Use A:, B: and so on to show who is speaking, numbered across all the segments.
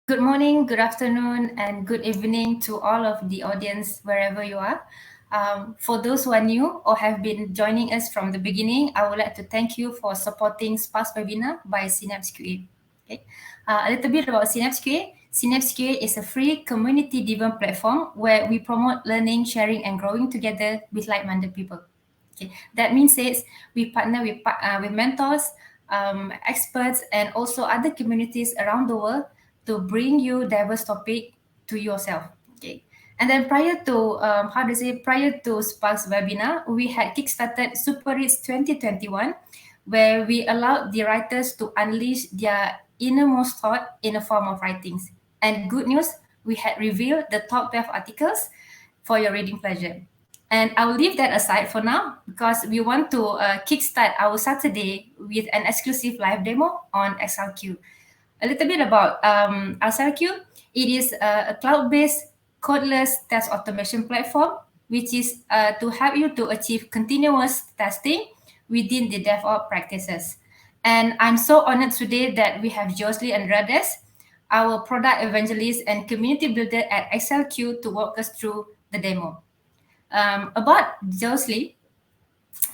A: Good morning, good afternoon, and good evening to all of the audience wherever you are. For those who are new or have been joining us from the beginning, I would like to thank you for supporting Sparse Webinar by Synapse QA. Okay. A little bit about Synapse QA. Synapse QA is a free community-driven platform where we promote learning, sharing, and growing together with like-minded people. Okay. That means is we partner with mentors, experts, and also other communities around the world to bring you diverse topic to yourself. Okay. And then prior to Spark's webinar, we had kickstarted Super Reads 2021, where we allowed the writers to unleash their innermost thought in a form of writings. And good news, we had revealed the top 12 articles for your reading pleasure. And I will leave that aside for now because we want to kickstart our Saturday with an exclusive live demo on XLQ. A little bit about XLQ. It is a cloud-based codeless test automation platform, which is to help you to achieve continuous testing within the DevOps practices. And I'm so honored today that we have Jocelyn Andrades, our product evangelist and community builder at XLQ, to walk us through the demo. About Josley,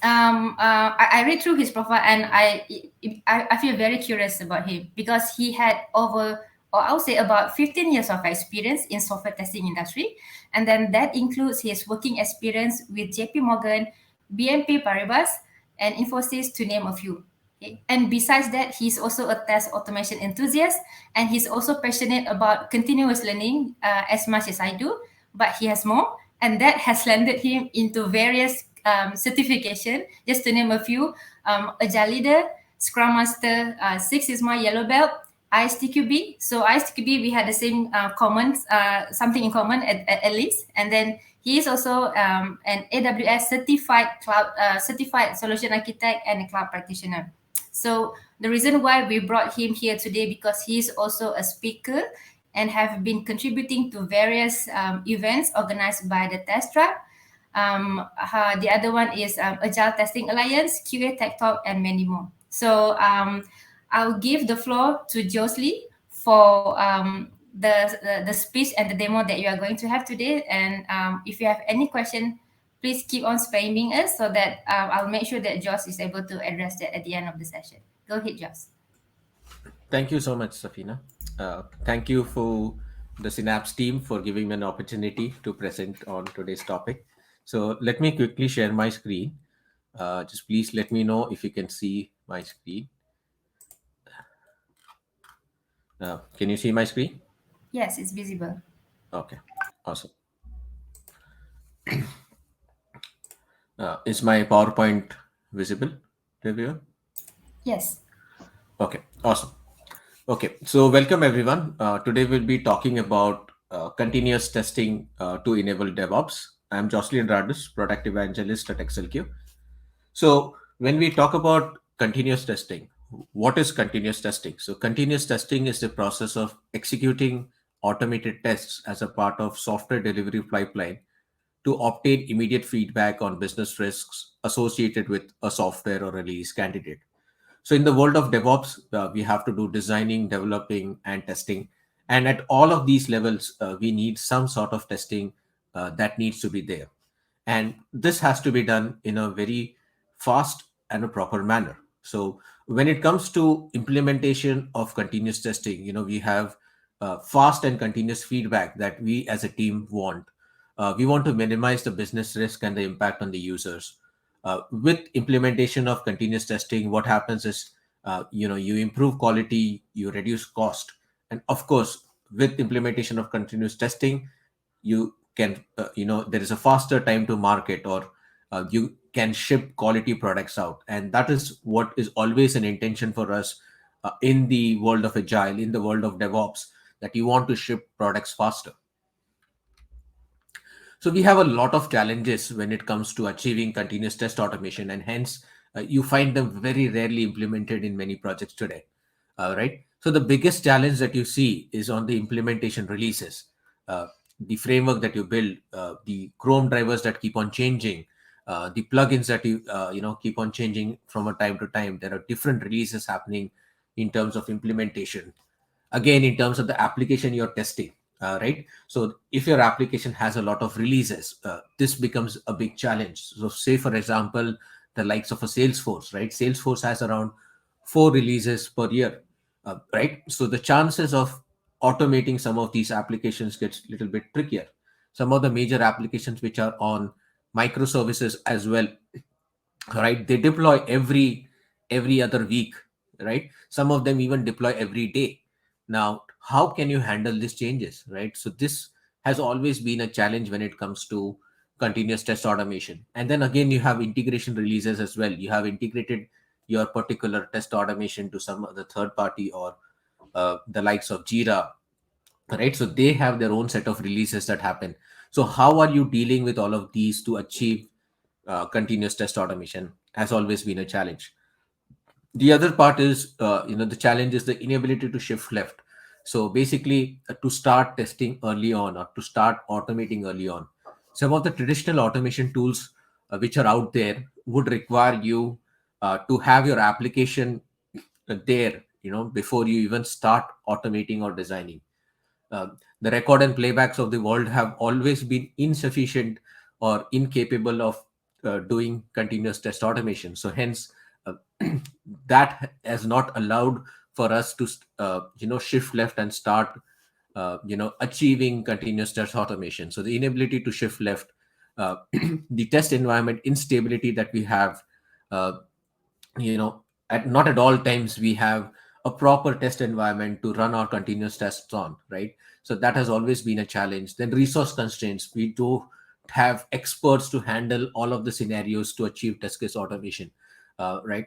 A: I read through his profile and I feel very curious about him because he had over, or I would say about 15 years of experience in software testing industry. And then that includes his working experience with JP Morgan, BNP Paribas, and Infosys to name a few. Okay. And besides that, he's also a test automation enthusiast and he's also passionate about continuous learning as much as I do, but he has more. And that has landed him into various certification, just to name a few: Agile Leader, Scrum Master, Six Sigma Yellow Belt, ISTQB. So ISTQB, we had the same something in common at least. And then he is also an AWS certified solution architect and a cloud practitioner. So the reason why we brought him here today because he is also a speaker and have been contributing to various events organized by the Test Track. The other one is Agile Testing Alliance, QA Tech Talk, and many more. So I'll give the floor to Josley for the speech and the demo that you are going to have today. And if you have any question, please keep on spamming us so that I'll make sure that Josh is able to address that at the end of the session. Go ahead, Josh.
B: Thank you so much, Safina. Thank you for the Synapse team for giving me an opportunity to present on today's topic. So let me quickly share my screen. Just please let me know if you can see my screen. Can you see my screen?
A: Yes, it's visible.
B: Okay, awesome. Is my PowerPoint visible to everyone?
A: Yes.
B: Okay, awesome. Okay, so welcome everyone. Today we'll be talking about continuous testing to enable DevOps. I'm Jocelyn Radus, product evangelist at XLQ. So when we talk about continuous testing, what is continuous testing? So continuous testing is the process of executing automated tests as a part of software delivery pipeline to obtain immediate feedback on business risks associated with a software or release candidate. So in the world of DevOps, we have to do designing, developing, and testing. And at all of these levels, we need some sort of testing that needs to be there. And this has to be done in a very fast and a proper manner. So when it comes to implementation of continuous testing, we have fast and continuous feedback that we as a team want. We want to minimize the business risk and the impact on the users. With implementation of continuous testing, what happens is you improve quality, you reduce cost, and of course with implementation of continuous testing you can there is a faster time to market, or you can ship quality products out, and that is what is always an intention for us in the world of agile, in the world of DevOps, that you want to ship products faster. So we have a lot of challenges when it comes to achieving continuous test automation, and hence you find them very rarely implemented in many projects today. Right. So the biggest challenge that you see is on the implementation releases, the framework that you build, the Chrome drivers that keep on changing, the plugins that you keep on changing from a time to time. There are different releases happening in terms of implementation. again, in terms of the application you're testing, right? So if your application has a lot of releases, this becomes a big challenge. So say, for example, the likes of a Salesforce, right? Salesforce has around 4 releases per year, right? So the chances of automating some of these applications gets a little bit trickier. Some of the major applications which are on microservices as well, right, they deploy every other week, right? Some of them even deploy every day. Now, how can you handle these changes, right? So this has always been a challenge when it comes to continuous test automation. And then again, you have integration releases as well. You have integrated your particular test automation to some other third party, or the likes of Jira, right? So they have their own set of releases that happen. So how are you dealing with all of these to achieve continuous test automation? Has always been a challenge. The other part is, the challenge is the inability to shift left. So basically, to start testing early on, or to start automating early on, some of the traditional automation tools which are out there would require you to have your application there, before you even start automating or designing. The record and playbacks of the world have always been insufficient or incapable of doing continuous test automation. So hence, uh, that has not allowed for us to shift left and start achieving continuous test automation. So the inability to shift left, uh, the test environment instability that we have, uh, not at all times we have a proper test environment to run our continuous tests on, right? So that has always been a challenge. Then resource constraints, we do have experts to handle all of the scenarios to achieve test case automation, right?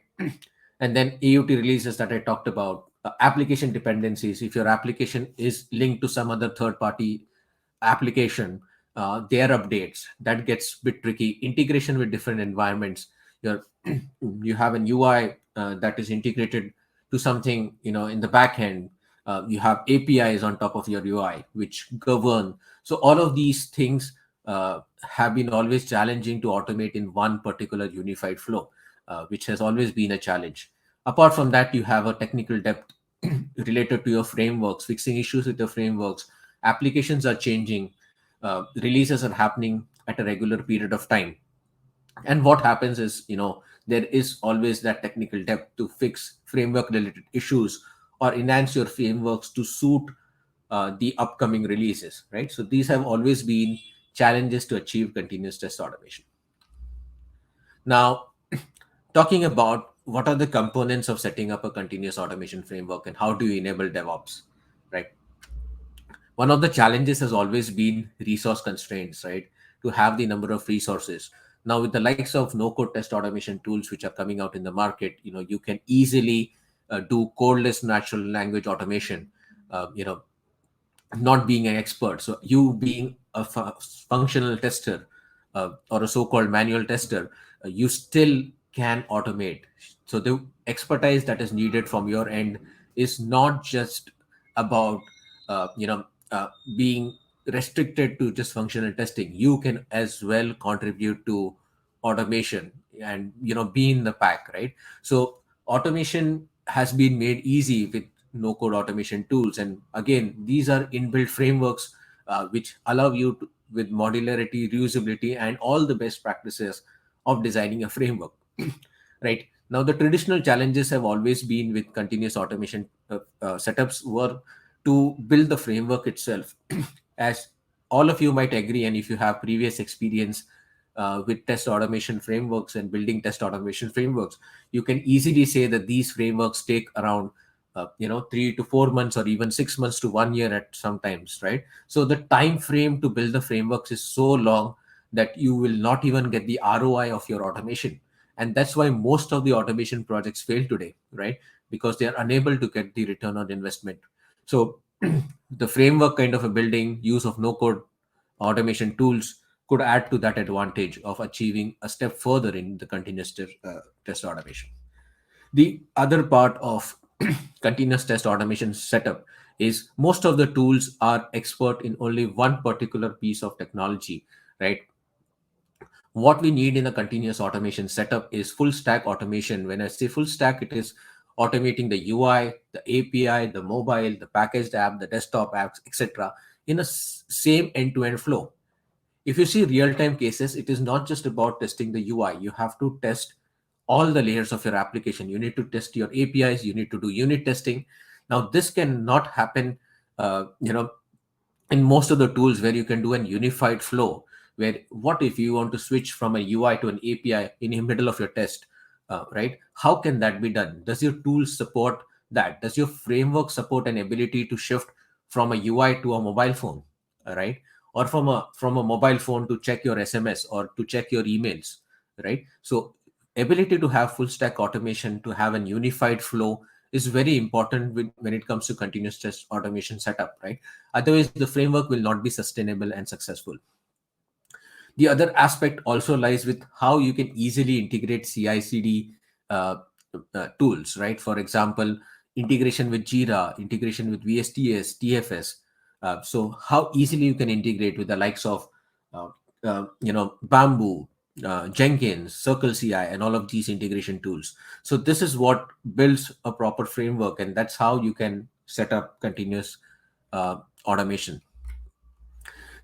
B: And then AUT releases that I talked about, application dependencies. If your application is linked to some other third party application, their updates, that gets a bit tricky. Integration with different environments. Your you have an UI that is integrated to something, in the back end. You have APIs on top of your UI which govern. So all of these things have been always challenging to automate in one particular unified flow, which has always been a challenge. Apart from that, you have a technical depth related to your frameworks, fixing issues with your frameworks. Applications are changing, releases are happening at a regular period of time. And what happens is, there is always that technical depth to fix framework related issues or enhance your frameworks to suit the upcoming releases, right? So these have always been challenges to achieve continuous test automation. Now, talking about what are the components of setting up a continuous automation framework and how do you enable DevOps, right? One of the challenges has always been resource constraints, right? To have the number of resources. Now, with the likes of no code test automation tools which are coming out in the market, you can easily do codeless natural language automation, not being an expert. So you being a functional tester, or a so-called manual tester, you still can automate. So the expertise that is needed from your end is not just about being restricted to just functional testing. You can as well contribute to automation and be in the pack, right? So automation has been made easy with no code automation tools. And again, these are inbuilt frameworks which allow you to, with modularity, reusability, and all the best practices of designing a framework. Right now, the traditional challenges have always been with continuous automation setups were to build the framework itself. As all of you might agree, and if you have previous experience with test automation frameworks and building test automation frameworks, you can easily say that these frameworks take around 3 to 4 months, or even 6 months to 1 year at sometimes, right? So the time frame to build the frameworks is so long that you will not even get the ROI of your automation. And that's why most of the automation projects fail today, right? Because they are unable to get the return on investment. So the framework kind of a building, use of no code automation tools could add to that advantage of achieving a step further in the continuous test automation. The other part of continuous test automation setup is most of the tools are expert in only one particular piece of technology, right? What we need in a continuous automation setup is full stack automation. When I say full stack, it is automating the UI, the API, the mobile, the packaged app, the desktop apps, etc., in a same end-to-end flow. If you see real-time cases, it is not just about testing the UI. You have to test all the layers of your application. You need to test your APIs. You need to do unit testing. Now, this cannot happen, in most of the tools where you can do an unified flow. Where what if you want to switch from a UI to an API in the middle of your test, right? How can that be done? Does your tool support that? Does your framework support an ability to shift from a UI to a mobile phone, right? Or from a mobile phone to check your SMS or to check your emails, right? So ability to have full stack automation, to have an unified flow, is very important when it comes to continuous test automation setup, right? Otherwise, the framework will not be sustainable and successful. The other aspect also lies with how you can easily integrate CI/CD tools, right? For example, integration with Jira, integration with VSTS, TFS. So how easily you can integrate with the likes of, uh, Bamboo, Jenkins, Circle CI, and all of these integration tools. So this is what builds a proper framework, and that's how you can set up continuous automation.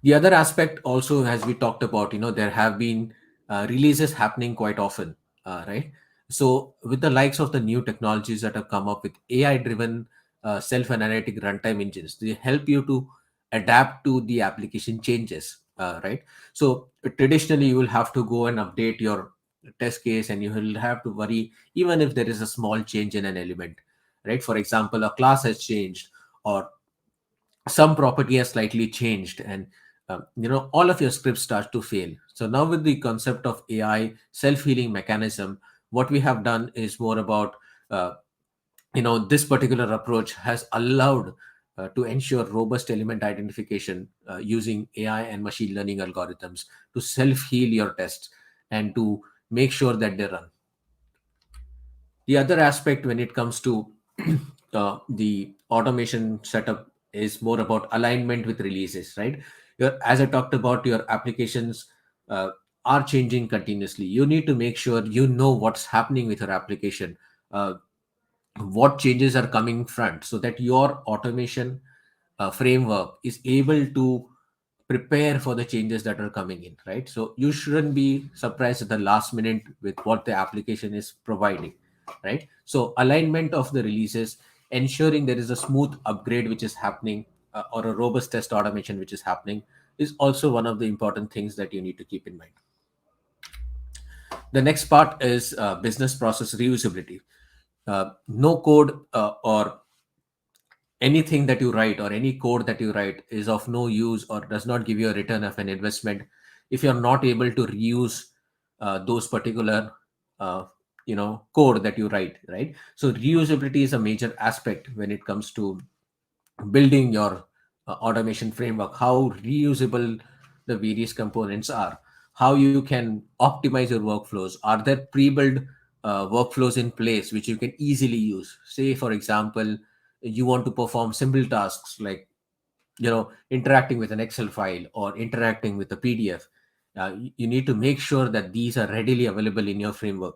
B: The other aspect also, as we talked about, there have been releases happening quite often, right? So with the likes of the new technologies that have come up with AI driven self-analytic runtime engines, they help you to adapt to the application changes, right? So traditionally you will have to go and update your test case, and you will have to worry even if there is a small change in an element, right? For example, a class has changed, or some property has slightly changed, and all of your scripts start to fail. So now with the concept of AI self-healing mechanism, what we have done is more about, uh, this particular approach has allowed to ensure robust element identification using AI and machine learning algorithms to self-heal your tests and to make sure that they run. The other aspect when it comes to the automation setup is more about alignment with releases, right? As I talked about, your applications uh, are changing continuously. You need to make sure you know what's happening with your application, uh, what changes are coming front, so that your automation framework is able to prepare for the changes that are coming in, right? So you shouldn't be surprised at the last minute with what the application is providing, right? So alignment of the releases, ensuring there is a smooth upgrade which is happening, or a robust test automation which is happening, is also one of the important things that you need to keep in mind. The next part is business process reusability. No code or anything that you write, or any code that you write, is of no use or does not give you a return of an investment if you're not able to reuse those particular code that you write, right? So reusability is a major aspect when it comes to building your automation framework. How reusable the various components are, how you can optimize your workflows. Are there pre-built workflows in place which you can easily use? Say for example, you want to perform simple tasks like, interacting with an Excel file or interacting with a PDF. You need to make sure that these are readily available in your framework,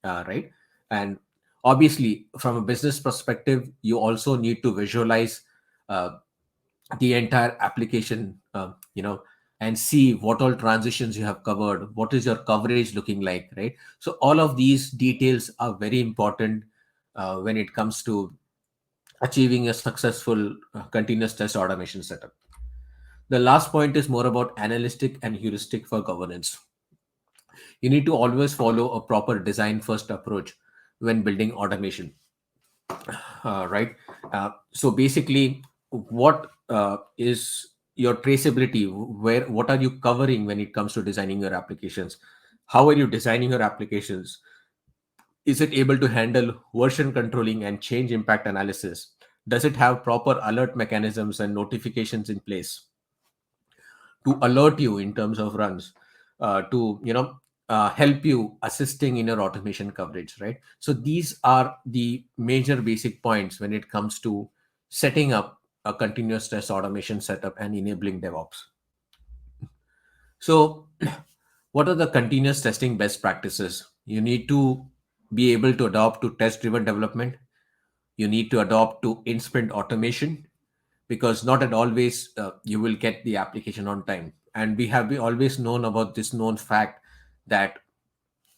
B: right? And obviously from a business perspective, you also need to visualize uh, the entire application, and see what all transitions you have covered, what is your coverage looking like, right? So all of these details are very important when it comes to achieving a successful continuous test automation setup. The last point is more about analytic and heuristic for governance. You need to always follow a proper design first approach when building automation, right? So basically, what is your traceability? What are you covering when it comes to designing your applications? How are you designing your applications? Is it able to handle version controlling and change impact analysis? Does it have proper alert mechanisms and notifications in place to alert you in terms of runs, to help you assisting in your automation coverage, right? So these are the major basic points when it comes to setting up a continuous test automation setup and enabling DevOps. So what are the continuous testing best practices? You need to be able to adopt to test driven development. You need to adopt to in-sprint automation, because not at always you will get the application on time. And we always known about this known fact that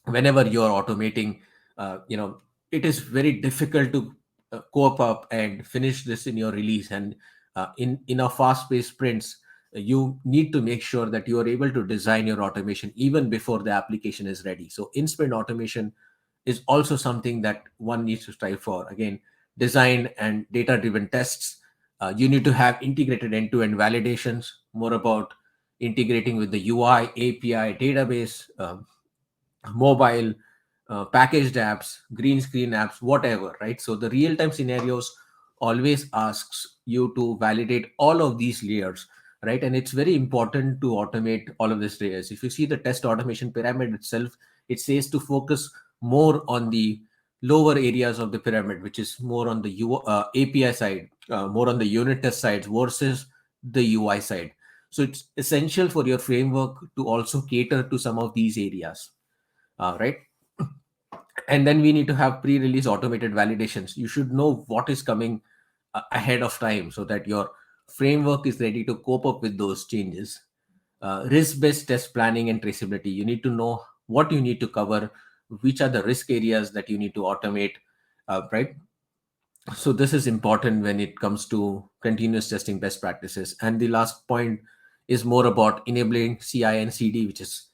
B: whenever you are automating, you know, it is very difficult to cope up and finish this in your release. And in a fast-paced sprints, you need to make sure that you are able to design your automation even before the application is ready. So in-sprint automation is also something that one needs to strive for. Again, design and data-driven tests. You need to have integrated end-to-end validations, more about integrating with the UI, API, database, mobile, packaged apps, green screen apps, whatever, right? So the real-time scenarios always asks you to validate all of these layers, right? And it's very important to automate all of these layers. If you see the test automation pyramid itself, it says to focus more on the lower areas of the pyramid, which is more on the API side, more on the unit test side versus the UI side. So it's essential for your framework to also cater to some of these areas, right? And then we need to have pre-release automated validations. You should know what is coming ahead of time so that your framework is ready to cope up with those changes. Risk-based test planning and traceability. You need to know what you need to cover, which are the risk areas that you need to automate, right? So this is important when it comes to continuous testing best practices. And the last point is more about enabling CI and CD, which is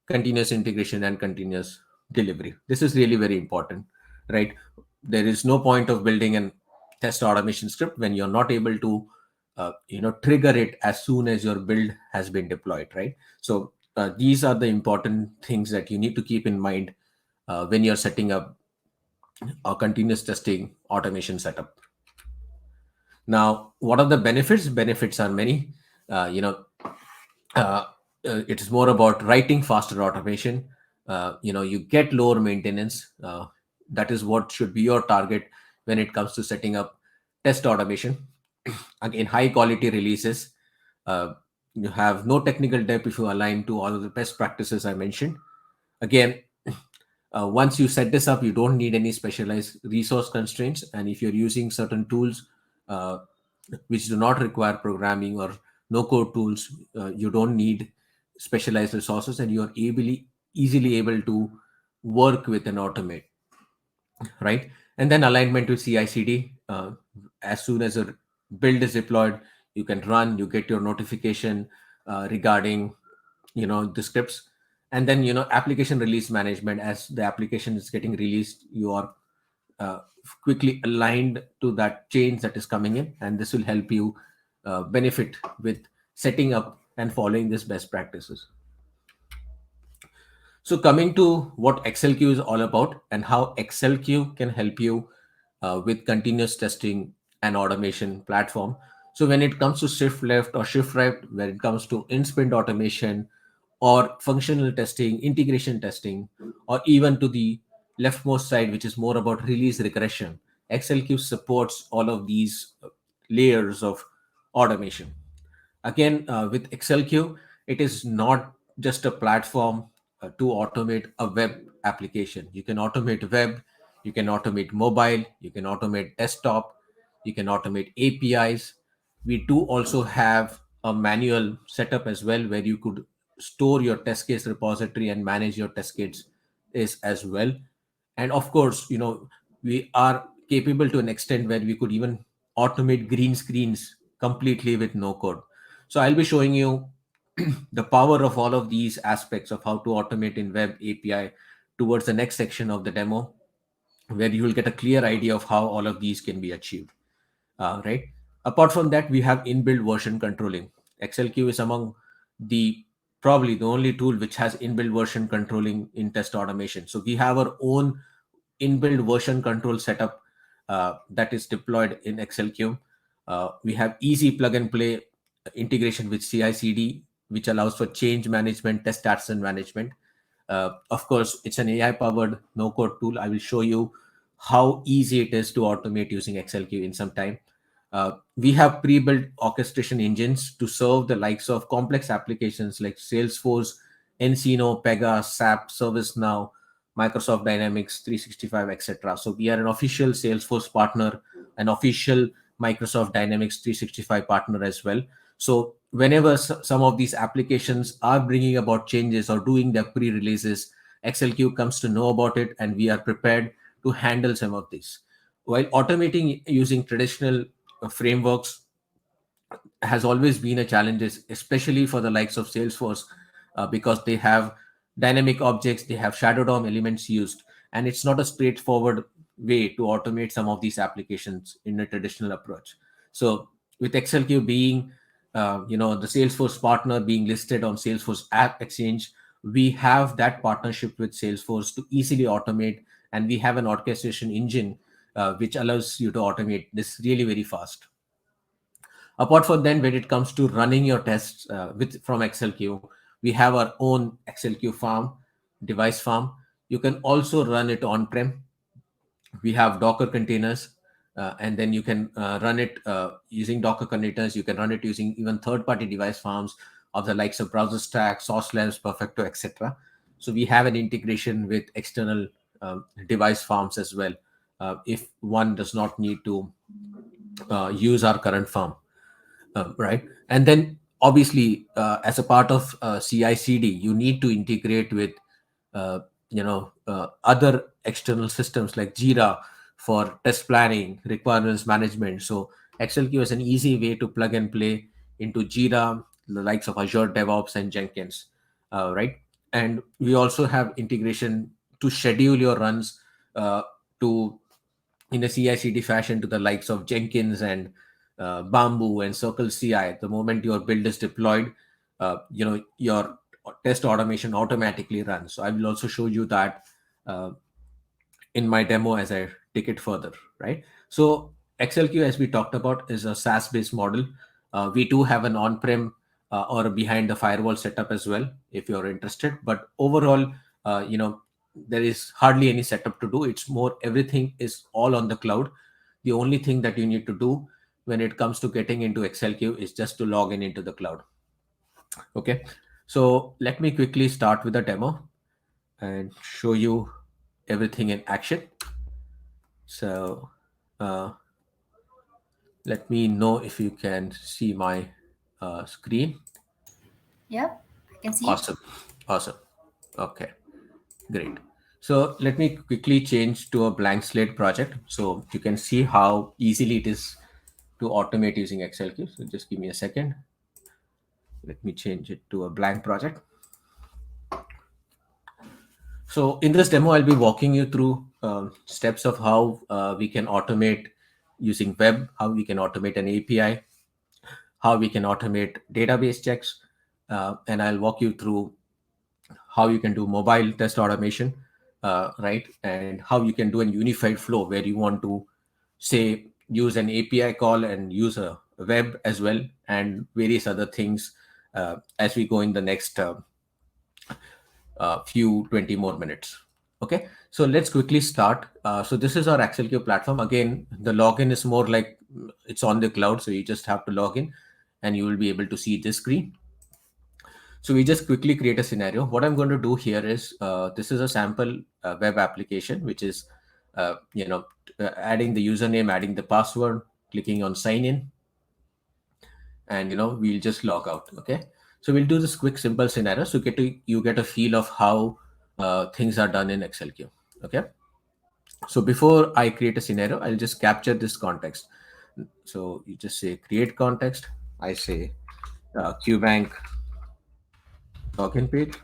B: continuous integration and continuous delivery. This is really very important, right? There is no point of building an test automation script when you're not able to trigger it as soon as your build has been deployed, right? So these are the important things that you need to keep in mind when you're setting up a continuous testing automation setup. Now, what are the benefits? Benefits are many. Uh, you know, it is more about writing faster automation. You get lower maintenance. That is what should be your target when it comes to setting up test automation. Again, high quality releases. You have no technical debt if you align to all of the best practices I mentioned. Again, once you set this up, you don't need any specialized resource constraints. And if you're using certain tools uh, which do not require programming or no code tools, you don't need specialized resources, and you're easily able to work with and automate, right? And then alignment with CI/CD. As soon as a build is deployed, you can run. You get your notification regarding the scripts. And then application release management. As the application is getting released, you are uh, quickly aligned to that change that is coming in, and this will help you benefit with setting up and following these best practices. So coming to what XLQ is all about and how XLQ can help you with continuous testing and automation platform. So when it comes to shift left or shift right, when it comes to in-sprint automation or functional testing, integration testing, or even to the leftmost side, which is more about release regression, XLQ supports all of these layers of automation. Again, with XLQ, it is not just a platform to automate a web application. You can automate web, you can automate mobile, you can automate desktop, you can automate APIs. We do also have a manual setup as well, where you could store your test case repository and manage your test case is as well. And of course, we are capable to an extent where we could even automate green screens completely with no code. So I'll be showing you the power of all of these aspects of how to automate in web API towards the next section of the demo, where you will get a clear idea of how all of these can be achieved. Right. Apart from that, we have inbuilt version controlling. XLQ is among the probably the only tool which has inbuilt version controlling in test automation. So we have our own inbuilt version control setup that is deployed in XLQ. We have easy plug and play integration with CI/CD, which allows for change management, test stats, and management. Of course, it's an AI-powered no-code tool. I will show you how easy it is to automate using XLQ in some time. We have pre-built orchestration engines to serve the likes of complex applications like Salesforce, Encino, Pega, SAP, ServiceNow, Microsoft Dynamics 365, etc. So we are an official Salesforce partner an official Microsoft Dynamics 365 partner as well. So whenever some of these applications are bringing about changes or doing their pre-releases, XLQ comes to know about it, and we are prepared to handle some of these. While automating using traditional frameworks has always been a challenge, especially for the likes of Salesforce, because they have dynamic objects, they have Shadow DOM elements used, and it's not a straightforward way to automate some of these applications in a traditional approach. So with XLQ being, the Salesforce partner being listed on Salesforce App Exchange, we have that partnership with Salesforce to easily automate, and we have an orchestration engine which allows you to automate this really very fast. Apart from then, when it comes to running your tests with from XLQ, we have our own XLQ farm, device farm. You can also run it on-prem. We have Docker containers, and then you can run it using Docker containers. You can run it using even third-party device farms of the likes of BrowserStack, Sauce Labs, Perfecto, etc. So we have an integration with external device farms as well, if one does not need to use our current farm. Right. And then obviously, as a part of CI/CD, you need to integrate with other external systems like Jira for test planning, requirements management. So XLQ is an easy way to plug and play into Jira, the likes of Azure DevOps and Jenkins, right? And we also have integration to schedule your runs to in a CI/CD fashion to the likes of Jenkins and Bamboo and Circle CI. The moment your build is deployed, your test automation automatically runs. So I will also show you that uh, in my demo as I take it further, right? So XLQ, as we talked about, is a SaaS-based model. We do have an on-prem or a behind the firewall setup as well, if you're interested. But overall, there is hardly any setup to do. It's more everything is all on the cloud. The only thing that you need to do when it comes to getting into XLQ is just to log in into the cloud. Okay, so let me quickly start with a demo and show you everything in action. So let me know if you can see my screen.
A: Yep, I can see.
B: Awesome. Okay, great. So let me quickly change to a blank slate project so you can see how easily it is to automate using XLQ. So just give me a second. Let me change it to a blank project. So in this demo, I'll be walking you through steps of how we can automate using web, how we can automate an API, how we can automate database checks, and I'll walk you through how you can do mobile test automation, right? And how you can do a unified flow where you want to, say, use an API call and use a web as well, and various other things as we go in the next few 20 more minutes. Okay, so let's quickly start. So this is our XLQ platform. Again, the login is more like it's on the cloud, so you just have to log in and you will be able to see this screen. So we just quickly create a scenario. What I'm going to do here is this is a sample web application, which is adding the username, adding the password, clicking on sign in, and we'll just log out. Okay, so we'll do this quick simple scenario so you get a feel of how things are done in XLQ. Okay, so before I create a scenario, I'll just capture this context. So you just say create context. I say QBank login page.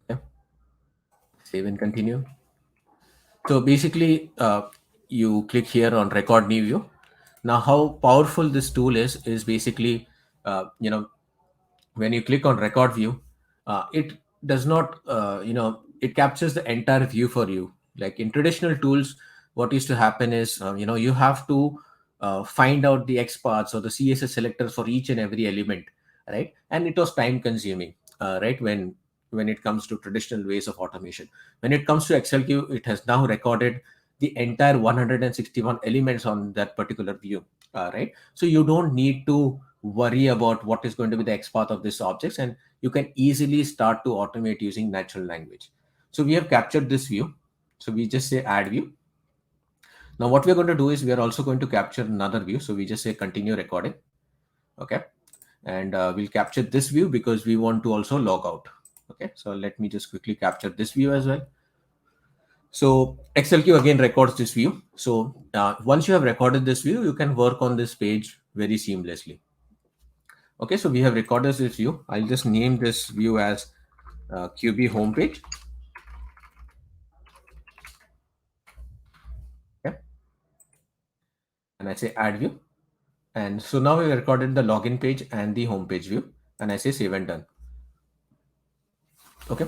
B: Okay. Save and continue. So basically, you click here on record new view. Now, how powerful this tool is basically, when you click on record view, it does not, it captures the entire view for you. Like in traditional tools, what used to happen is, you have to find out the XPaths or the CSS selectors for each and every element, right? And it was time consuming, right? When it comes to traditional ways of automation. When it comes to XLQ, it has now recorded the entire 161 elements on that particular view, right? So you don't need to worry about what is going to be the XPath of this objects, and you can easily start to automate using natural language. So we have captured this view. So we just say add view. Now what we're going to do is we are also going to capture another view. So we just say continue recording. Okay. And we'll capture this view because we want to also log out. Okay. So let me just quickly capture this view as well. So XLQ again records this view. So once you have recorded this view, you can work on this page very seamlessly. Okay, so we have recorded this view. I'll just name this view as QB homepage. Okay. And I say add view. And so now we have recorded the login page and the homepage view. And I say save and done. Okay.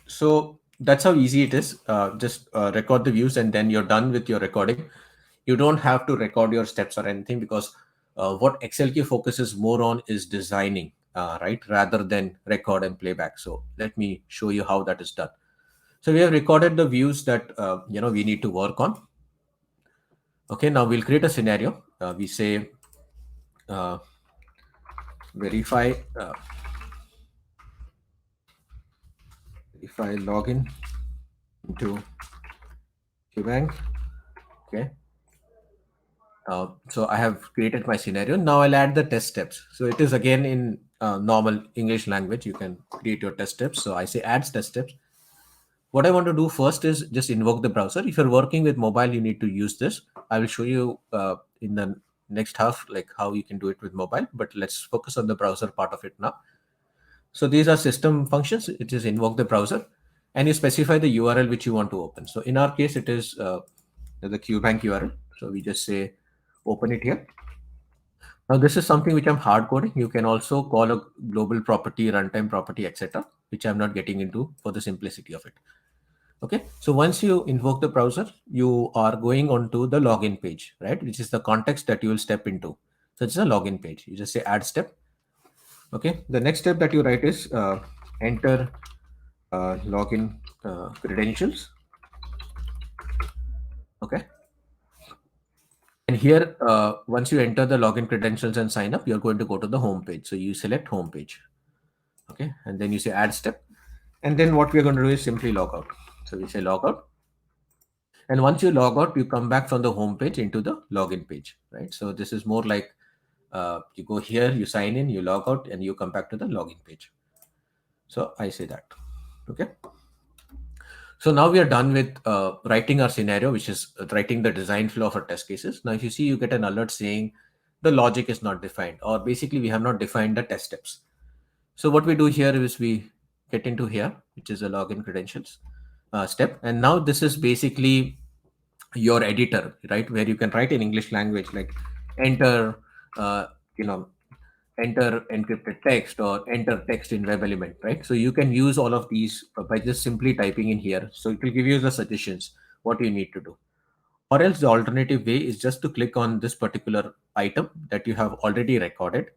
B: So that's how easy it is. Just record the views and then you're done with your recording. You don't have to record your steps or anything because what XLQ focuses more on is designing, right, rather than record and playback. So let me show you how that is done. So we have recorded the views that we need to work on. Okay, now we'll create a scenario. We say verify login into QBank. Okay. So I have created my scenario. Now I'll add the test steps. So it is again in normal English language. You can create your test steps. So I say add test steps. What I want to do first is just invoke the browser. If you're working with mobile, you need to use this. I will show you in the next half, like how you can do it with mobile, but let's focus on the browser part of it now. So these are system functions. It is invoke the browser and you specify the URL which you want to open. So in our case, it is the QBank URL. So we just say open it here. Now this is something which I'm hard coding. You can also call a global property, runtime property, etc., which I'm not getting into for the simplicity of it. Okay, so once you invoke the browser, you are going onto the login page, right? Which is the context that you will step into. So it's a login page. You just say add step. Okay, the next step that you write is enter login credentials. Okay. And here, once you enter the login credentials and sign up, you're going to go to the home page. So you select home page. Okay. And then you say add step. And then what we're going to do is simply log out. So we say log out. And once you log out, you come back from the home page into the login page, right? So this is more like you go here, you sign in, you log out, and you come back to the login page. So I say that. Okay. So now we are done with writing our scenario, which is writing the design flow of our test cases. Now, if you see, you get an alert saying the logic is not defined, or basically we have not defined the test steps. So what we do here is we get into here, which is a login credentials step. And now this is basically your editor, right? Where you can write in English language, like enter, enter encrypted text or enter text in web element, right? So you can use all of these by just simply typing in here. So it will give you the suggestions, what you need to do. Or else the alternative way is just to click on this particular item that you have already recorded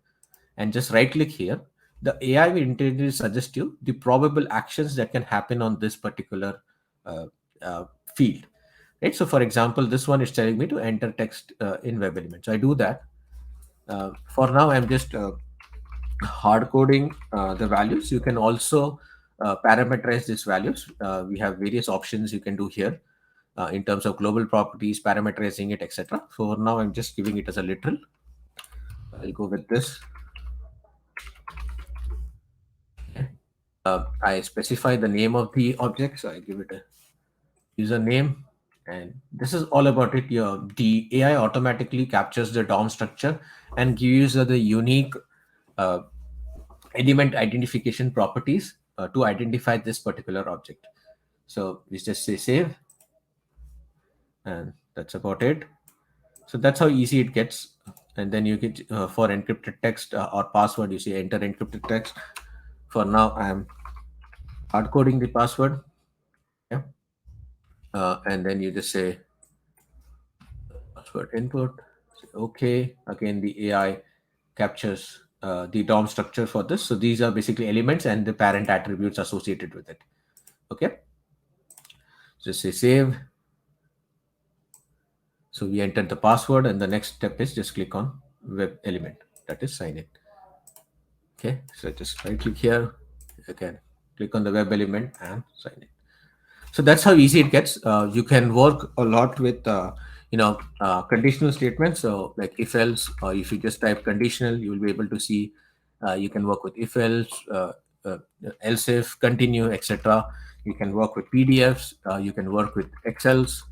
B: and just right click here. The AI will intelligently suggest you the probable actions that can happen on this particular field. Right. So for example, this one is telling me to enter text in web element. So I do that. For now, I'm just hard coding the values. You can also parameterize these values. We have various options you can do here in terms of global properties, parameterizing it, etc. So for now, I'm just giving it as a literal. I'll go with this. I specify the name of the object, so I give it a username, and this is all about it. The AI automatically captures the DOM structure and gives you the unique element identification properties to identify this particular object. So we just say save, and that's about it. So that's how easy it gets. And then you get for encrypted text or password, you say enter encrypted text. For now, I'm hard coding the password. Yeah. And then you just say password input. Say okay. Again, the AI captures the DOM structure for this. So these are basically elements and the parent attributes associated with it. Okay. Just say save. So we entered the password, and the next step is just click on web element, that is sign in. Okay, so just right click here, again click on the web element and sign in. So that's how easy it gets. You can work a lot with conditional statements. So like if else, or if you just type conditional, you will be able to see. You can work with if else, uh, else if, continue, etc. You can work with PDFs. You can work with Excels,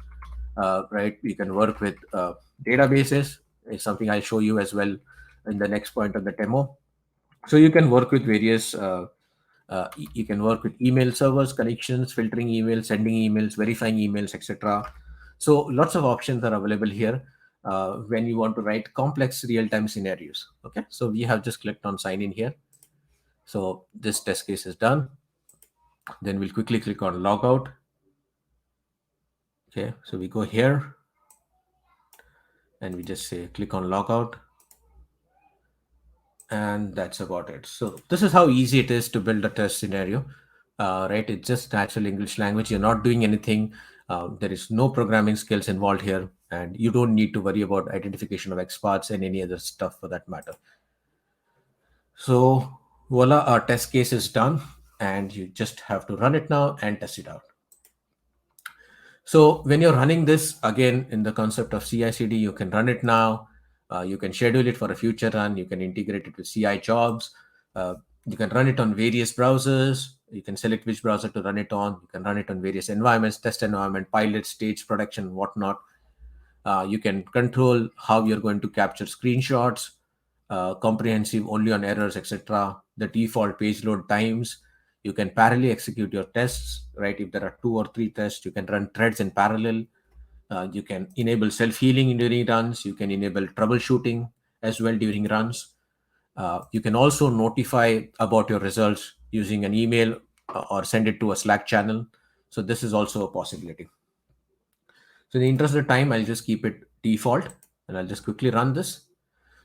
B: right? You can work with databases. It's something I'll show you as well in the next point of the demo. So you can work with various you can work with email servers, connections, filtering emails, sending emails, verifying emails, etc. So lots of options are available here when you want to write complex real-time scenarios. Okay, so we have just clicked on sign in here. So this test case is done. Then we'll quickly click on logout. Okay, so we go here and we just say click on logout, and that's about it. So this is how easy it is to build a test scenario, right? It's just natural English language. You're not doing anything. There is no programming skills involved here, and you don't need to worry about identification of experts and any other stuff for that matter. So voila, our test case is done, and you just have to run it now and test it out. So when you're running this, again, in the concept of CI/CD, you can run it now. You can schedule it for a future run. You can integrate it with CI jobs. You can run it on various browsers. You can select which browser to run it on. You can run it on various environments, test environment, pilot, stage, production, whatnot. You can control how you're going to capture screenshots, comprehensive only on errors, etc. The default page load times. You can parallelly execute your tests, right? If there are 2 or 3 tests, you can run threads in parallel. You can enable self-healing during runs. You can enable troubleshooting as well during runs. You can also notify about your results using an email or send it to a Slack channel. So this is also a possibility. So in the interest of time, I'll just keep it default and I'll just quickly run this.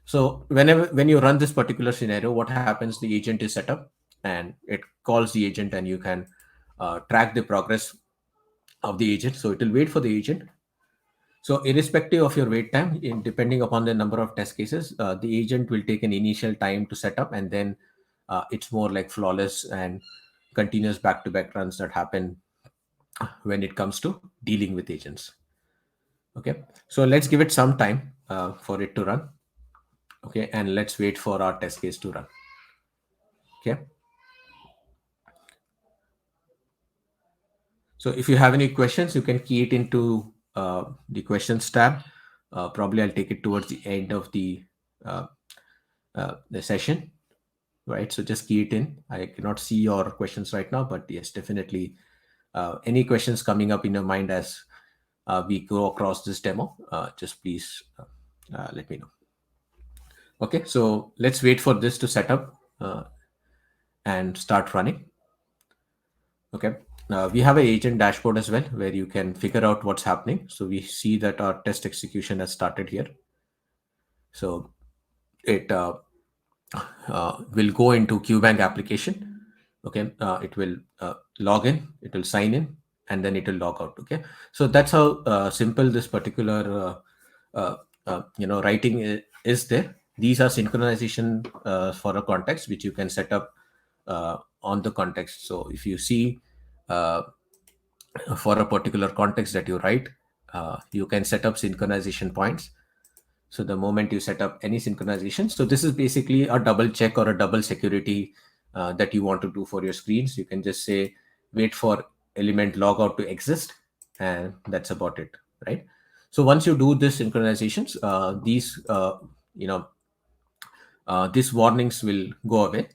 B: So when you run this particular scenario, what happens? The agent is set up and it calls the agent, and you can track the progress of the agent. So it will wait for the agent. So irrespective of your wait time, depending upon the number of test cases, the agent will take an initial time to set up, and then it's more like flawless and continuous back-to-back runs that happen when it comes to dealing with agents. Okay, so let's give it some time for it to run. Okay, and let's wait for our test case to run. Okay. So if you have any questions, you can key it into the questions tab. Probably I'll take it towards the end of the session, right? So just key it in. I cannot see your questions right now, but yes, definitely any questions coming up in your mind as we go across this demo, just please let me know. Okay, so let's wait for this to set up and start running. Okay, we have an agent dashboard as well where you can figure out what's happening. So we see that our test execution has started here. So it will go into QBank application. Okay, it will log in, it will sign in, and then it will log out. Okay, so that's how simple this particular writing is there. These are synchronization for a context which you can set up on the context. So if you see for a particular context that you write, you can set up synchronization points. So the moment you set up any synchronization, so this is basically a double check or a double security that you want to do for your screens. You can just say wait for element logout to exist, and that's about it, right? So once you do this synchronizations, these warnings will go away,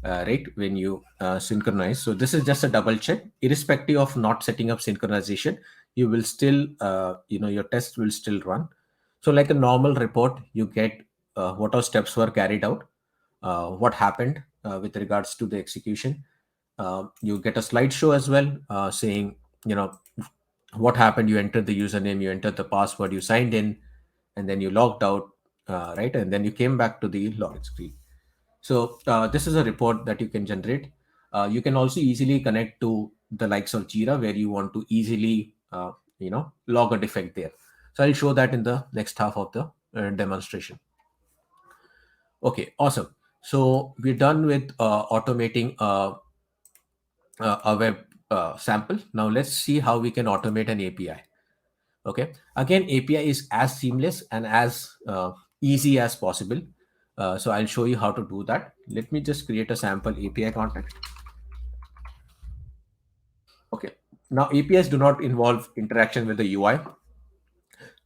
B: right, when you synchronize. So this is just a double check. Irrespective of not setting up synchronization, you will still your test will still run. So like a normal report, you get what our steps were carried out, what happened with regards to the execution. You get a slideshow as well, saying what happened. You entered the username, you entered the password, you signed in, and then you logged out, right, and then you came back to the login screen. So this is a report that you can generate. You can also easily connect to the likes of Jira, where you want to easily log a defect there. So I'll show that in the next half of the demonstration. Okay, awesome. So we're done with automating a web sample. Now let's see how we can automate an API. Okay. Again, API is as seamless and as easy as possible. So I'll show you how to do that. Let me just create a sample API context. Okay. Now APIs do not involve interaction with the UI.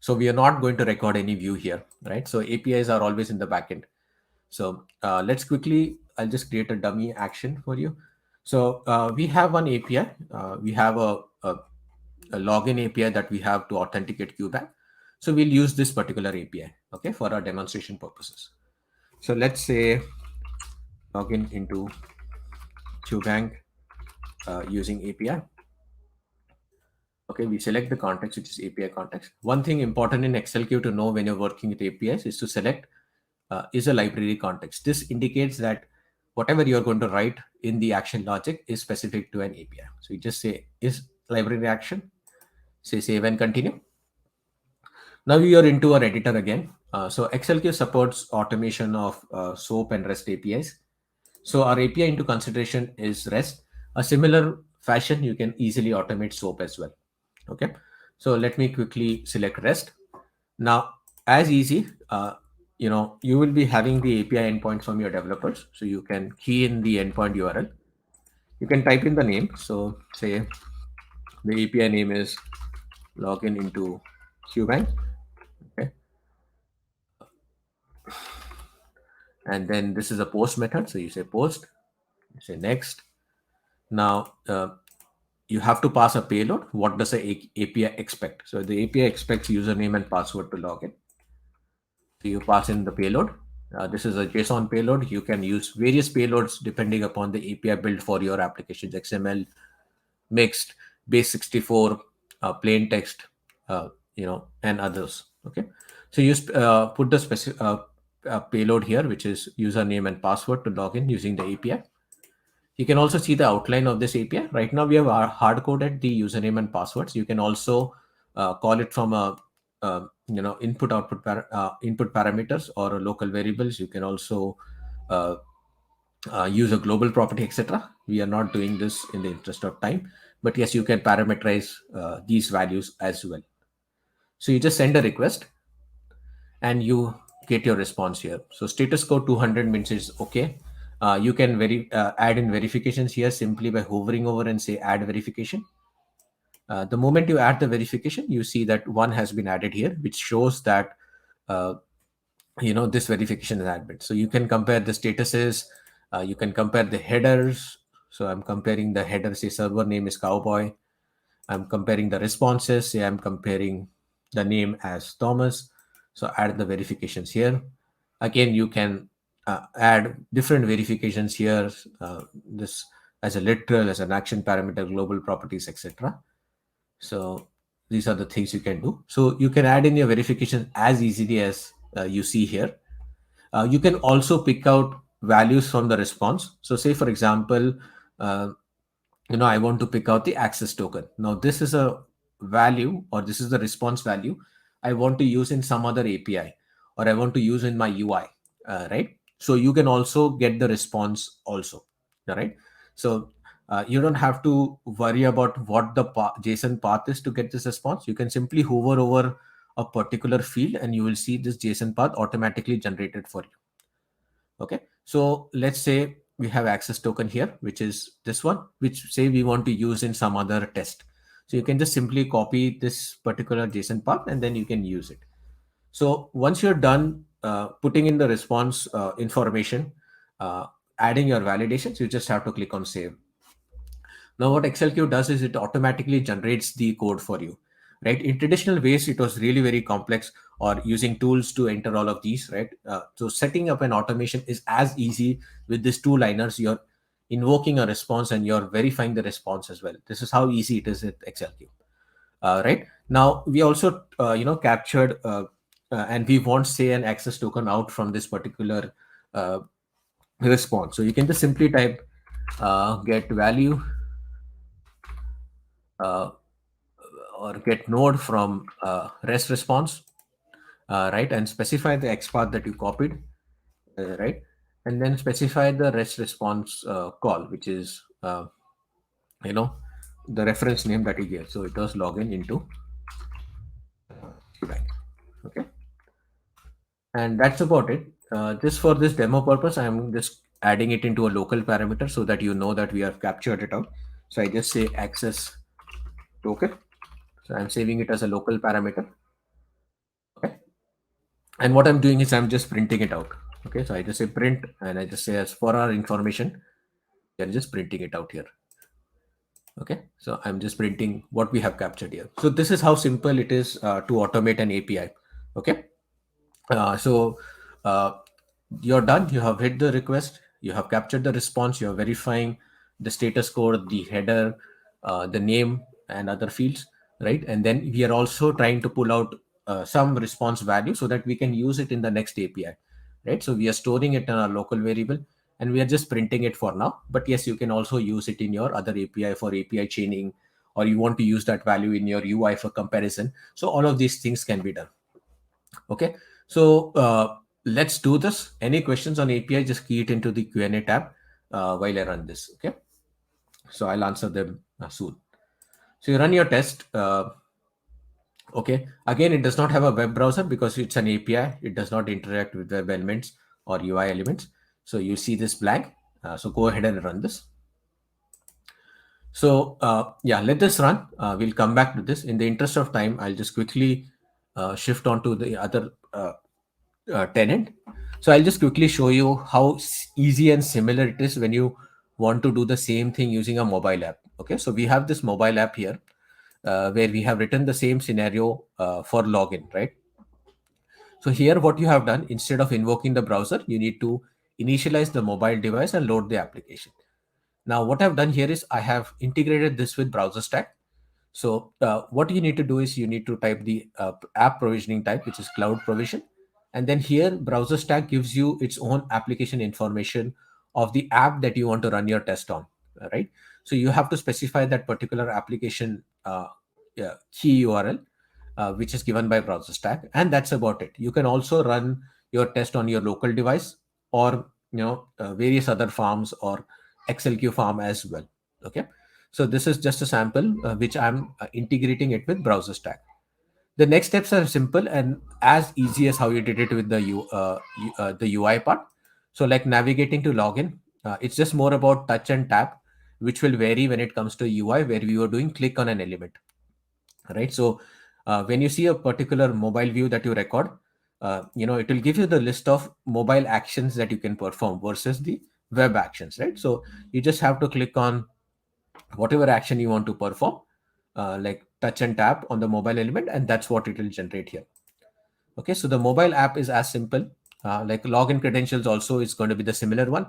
B: So we are not going to record any view here, right? So APIs are always in the backend. So let's quickly, I'll just create a dummy action for you. So we have one API. We have a login API that we have to authenticate QBank. So we'll use this particular API, okay, for our demonstration purposes. So let's say login into QBank using API. Okay, we select the context, which is API context. One thing important in XLQ to know when you're working with APIs is to select is a library context. This indicates that whatever you're going to write in the action logic is specific to an API. So you just say is library action, say save and continue. Now you are into our editor again. So XLQ supports automation of SOAP and REST APIs. So our API into consideration is REST. A similar fashion, you can easily automate SOAP as well. Okay. So let me quickly select REST. Now, as easy, you will be having the API endpoints from your developers. So you can key in the endpoint URL. You can type in the name. So say the API name is login into QBank. Okay. And then this is a post method. So you say post, you say next. Now you have to pass a payload. What does the API expect? So the API expects username and password to log in. So you pass in the payload. This is a JSON payload. You can use various payloads depending upon the API built for your applications: XML, mixed, base64, plain text, and others. Okay. So you put the specific payload here, which is username and password to log in using the API. You can also see the outline of this API. Right now, we have hard-coded the username and passwords. You can also call it from a input-output input parameters or local variables. You can also use a global property, etc. We are not doing this in the interest of time, but yes, you can parameterize these values as well. So you just send a request and you get your response here. So status code 200 means it's okay. You can add in verifications here simply by hovering over and say add verification. The moment you add the verification, you see that one has been added here, which shows that this verification is added. So you can compare the statuses. You can compare the headers. So I'm comparing the header. Say server name is Cowboy. I'm comparing the responses. Say I'm comparing the name as Thomas. So add the verifications here. Again, you can add different verifications here. This as a literal, as an action parameter, global properties, etc. So these are the things you can do. So you can add in your verification as easily as you see here. You can also pick out values from the response. So say, for example, I want to pick out the access token. Now this is a value, or this is the response value I want to use in some other API, or I want to use in my UI, right? So you can also get the response also, right? So you don't have to worry about what the JSON path is to get this response. You can simply hover over a particular field and you will see this JSON path automatically generated for you. Okay, so let's say we have access token here, which is this one, which say we want to use in some other test. So you can just simply copy this particular JSON path and then you can use it. So once you're done putting in the response information, adding your validations, you just have to click on save. Now what XLQ does is it automatically generates the code for you, right? In traditional ways, it was really very complex, or using tools to enter all of these, right? So setting up an automation is as easy with these two liners. You're invoking a response and you're verifying the response as well. This is how easy it is with XLQ. Right now, we also captured and we want, say, an access token out from this particular response. So you can just simply type get value or get node from REST response, right, and specify the XPath that you copied, right, and then specify the REST response call, which is the reference name that he gave. So it was login into bank. Okay, and that's about it. Just for this demo purpose, I'm just adding it into a local parameter so that you know that we have captured it out. So I just say access token. So I'm saving it as a local parameter. Okay, and what I'm doing is I'm just printing it out. Okay, so I just say print, and I just say as for our information, we are just printing it out here. Okay, so I'm just printing what we have captured here. So this is how simple it is to automate an API. Okay, so you're done. You have hit the request. You have captured the response. You're verifying the status code, the header, the name, and other fields, right? And then we are also trying to pull out some response value so that we can use it in the next API, right? So we are storing it in our local variable, and we are just printing it for now. But yes, you can also use it in your other API for API chaining, or you want to use that value in your UI for comparison. So all of these things can be done. Okay, so let's do this. Any questions on API, just key it into the Q&A tab while I run this. Okay, so I'll answer them soon. So you run your test. Okay, again, it does not have a web browser because it's an API. It does not interact with web elements or UI elements. So you see this blank. So go ahead and run this. So yeah, let this run. We'll come back to this. In the interest of time, I'll just quickly shift on to the other tenant. So I'll just quickly show you how easy and similar it is when you want to do the same thing using a mobile app. Okay, so we have this mobile app here where we have written the same scenario for login, right? So here what you have done, instead of invoking the browser, you need to initialize the mobile device and load the application. Now what I've done here is I have integrated this with Browser Stack. So what you need to do is you need to type the app provisioning type, which is cloud provision. And then here Browser Stack gives you its own application information of the app that you want to run your test on, right? So you have to specify that particular application yeah, key URL, which is given by Browser Stack. And that's about it. You can also run your test on your local device or various other farms or XLQ farm as well. Okay, so this is just a sample which I'm integrating it with Browser Stack. The next steps are simple and as easy as how you did it with the UI part. So like navigating to login, it's just more about touch and tap, which will vary when it comes to UI, where we were doing click on an element, right? So when you see a particular mobile view that you record, it will give you the list of mobile actions that you can perform versus the web actions, right? So you just have to click on whatever action you want to perform, like touch and tap on the mobile element, and that's what it will generate here. Okay, so the mobile app is as simple. Like login credentials also is going to be the similar one,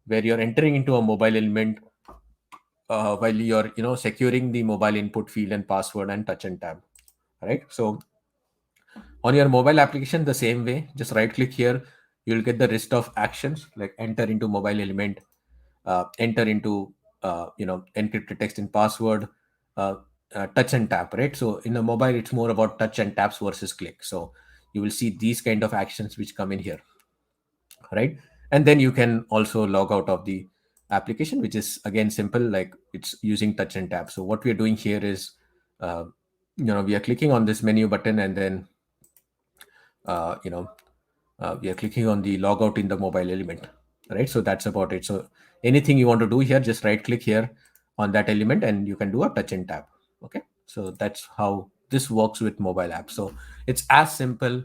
B: where you're entering into a mobile element while you're securing the mobile input field and password and touch and tap, right? So on your mobile application, the same way, just right click here, you'll get the list of actions like enter into mobile element, enter into encrypted text and password, uh, touch and tap, right? So in the mobile, it's more about touch and taps versus click. So you will see these kind of actions which come in here, right? And then you can also log out of the application, which is again simple, like it's using touch and tap. So what we are doing here is we are clicking on this menu button, and then uh, you know we are clicking on the logout in the mobile element, right? So that's about it. So anything you want to do here, just right click here on that element and you can do a touch and tap. Okay, so that's how this works with mobile apps. So it's as simple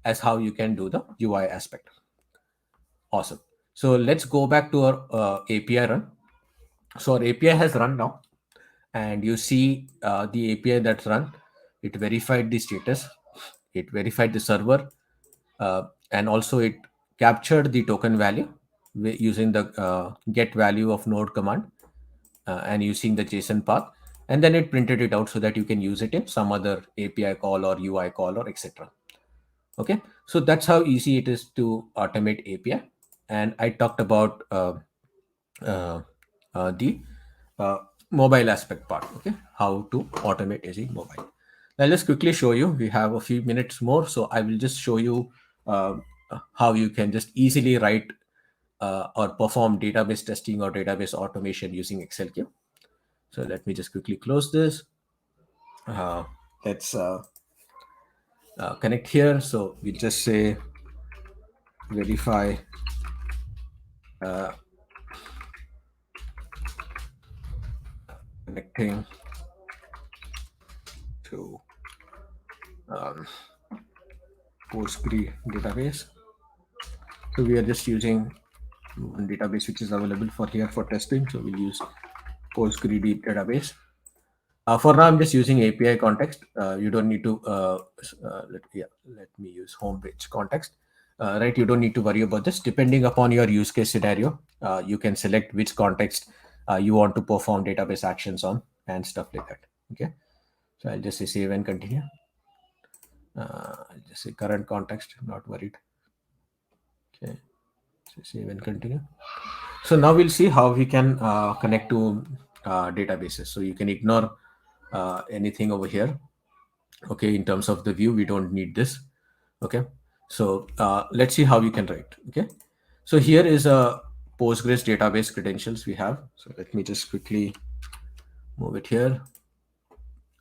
B: as how you can do the UI aspect. Awesome. So let's go back to our API run. So our API has run now, and you see the API that's run, it verified the status, it verified the server, and also it captured the token value using the get value of node command and using the JSON path, and then it printed it out so that you can use it in some other API call or UI call or etc. Okay, so that's how easy it is to automate API. And I talked about uh, the uh, mobile aspect part. Okay, how to automate using mobile. I'll just quickly show you. We have a few minutes more, so I will just show you how you can just easily write or perform database testing or database automation using XLQ. So let me just quickly close this. Let's connect here. So we just say verify connecting to Postgre database. So we are just using one database which is available for here for testing. So we'll use PostgreDB database. For now, I'm just using API context. You don't need to, let me use homepage context. Right, you don't need to worry about this. Depending upon your use case scenario, you can select which context you want to perform database actions on and stuff like that. Okay, so I'll just say save and continue. I'll just say current context, not worried. Okay, so save and continue. So now we'll see how we can connect to databases. So you can ignore anything over here. Okay, in terms of the view, we don't need this. Okay, so let's see how we can write. Okay, so here is a Postgres database credentials we have. So let me just quickly move it here.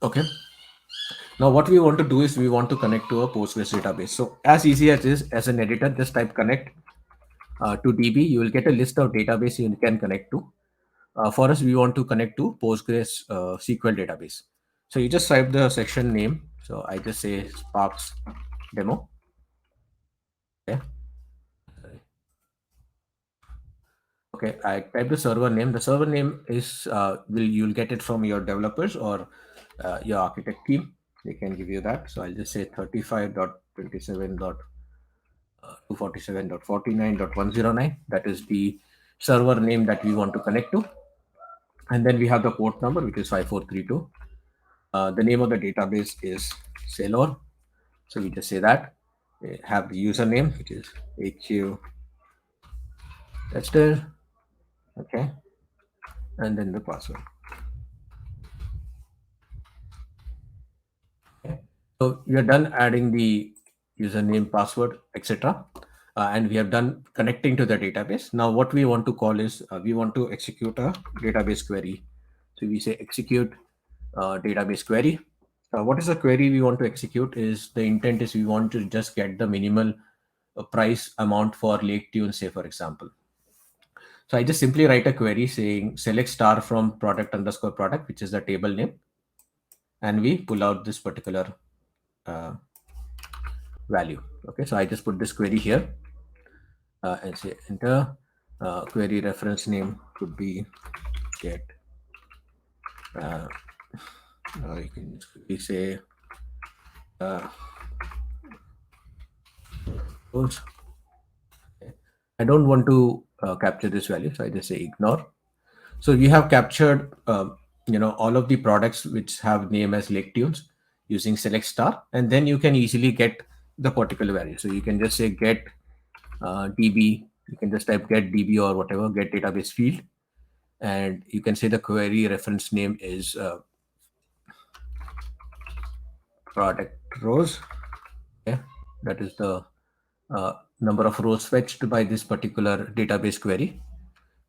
B: Okay, now what we want to do is we want to connect to a Postgres database. So as easy as is, as an editor, just type connect to DB. You will get a list of database you can connect to. For us, we want to connect to Postgres SQL database. So you just type the section name. So I just say Sparks demo. Okay. Okay, I type the server name. The server name is you'll get it from your developers or your architect team. They can give you that. So I'll just say 35.27.247.49.109. That is the server name that we want to connect to. And then we have the port number, which is 5432. The name of the database is Sailor. So we just say that. We have the username, which is HQ tester. Okay. And then the password. Okay. So we are done adding the username, password, etc. And we have done connecting to the database. Now what we want to call is we want to execute a database query. So we say execute database query. What is the query we want to execute is the intent is we want to just get the minimal price amount for Lake Tune, say for example. So I just simply write a query saying select star from product underscore product, which is the table name. And we pull out this particular value. Okay, so I just put this query here and say enter. Query reference name could be get. You can say okay. I don't want to capture this value, so I just say ignore. So we have captured all of the products which have name as Lake Tunes using select star, and then you can easily get the particular value. So you can just say get db. You can just type get db or whatever, get database field, and you can say the query reference name is product rows. Okay, that is the number of rows fetched by this particular database query.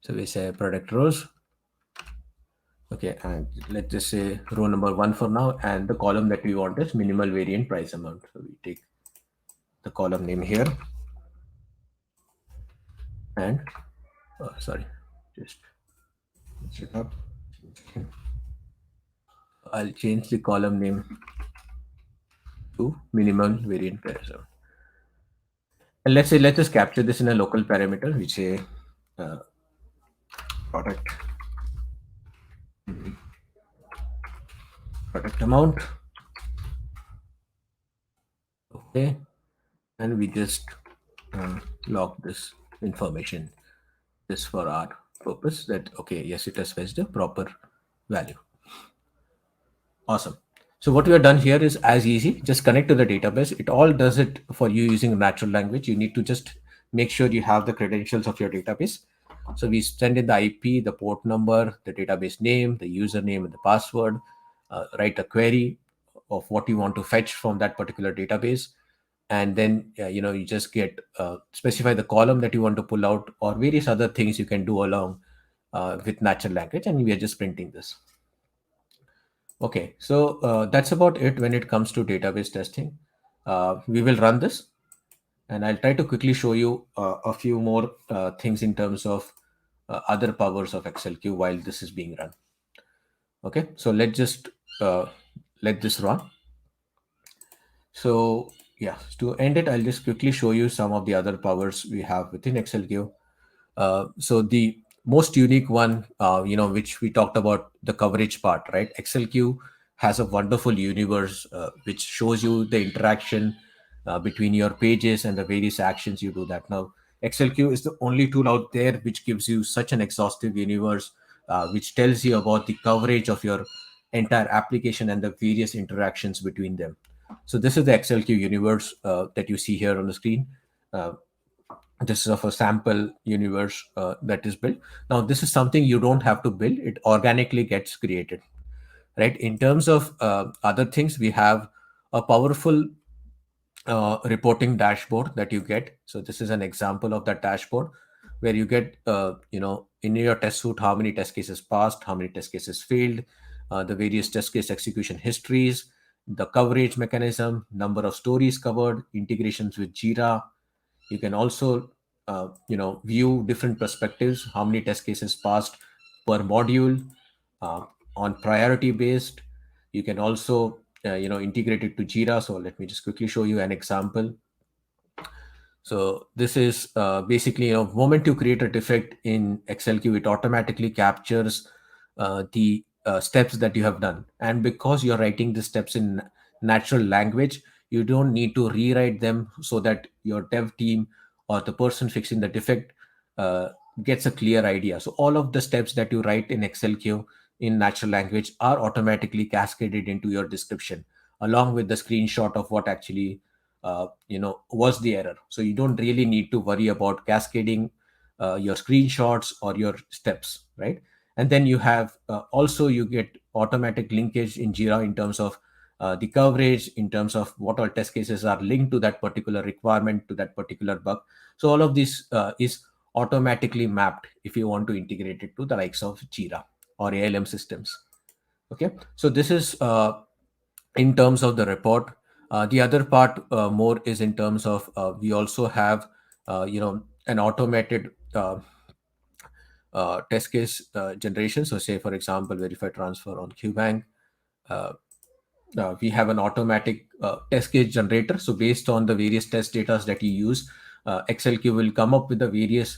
B: So we say product rows. Okay, and let's just say row number 1 for now, and the column that we want is minimal variant price amount. So we take the column name here, and sorry, just mix it up. I'll change the column name to minimal variant price amount. And let's just capture this in a local parameter. We say product amount. Okay, and we just log this information just for our purpose that okay, yes, it has fetched the proper value. Awesome. So what we have done here is as easy, just connect to the database. It all does it for you using natural language. You need to just make sure you have the credentials of your database. So we send in the IP, the port number, the database name, the username, and the password, write a query of what you want to fetch from that particular database. And then, you just get specify the column that you want to pull out or various other things you can do along with natural language. And we are just printing this. Okay, so that's about it when it comes to database testing. We will run this, and I'll try to quickly show you a few more things in terms of other powers of XLQ while this is being run. Okay, so let's just uh, let this run. So yeah, to end it, I'll just quickly show you some of the other powers we have within XLQ. So the most unique one, which we talked about, the coverage part, right? XLQ has a wonderful universe which shows you the interaction between your pages and the various actions you do that. Now, XLQ is the only tool out there which gives you such an exhaustive universe, which tells you about the coverage of your entire application and the various interactions between them. So this is the XLQ universe that you see here on the screen. Uh, this is of a sample universe that is built. Now this is something you don't have to build, it organically gets created, right? In terms of other things, we have a powerful reporting dashboard that you get. So this is an example of that dashboard where you get in your test suite how many test cases passed, how many test cases failed, the various test case execution histories, the coverage mechanism, number of stories covered, integrations with Jira. You can also view different perspectives, how many test cases passed per module, uh, on priority based. You can also integrate it to Jira. So let me just quickly show you an example. So this is basically, moment you create a defect in XLQ, it automatically captures the steps that you have done. And because you're writing the steps in natural language, you don't need to rewrite them so that your dev team or the person fixing the defect uh, gets a clear idea. So all of the steps that you write in XLQ in natural language are automatically cascaded into your description, along with the screenshot of what actually was the error. So you don't really need to worry about cascading your screenshots or your steps, right? And then you have also you get automatic linkage in Jira in terms of the coverage, in terms of what all test cases are linked to that particular requirement, to that particular bug. So all of this is automatically mapped if you want to integrate it to the likes of Jira or ALM systems. Okay, so this is in terms of the report. The other part more is in terms of we also have an automated test case generation. So say for example, verify transfer on QBank. Uh, we have an automatic test case generator. So based on the various test data that you use, XLQ will come up with the various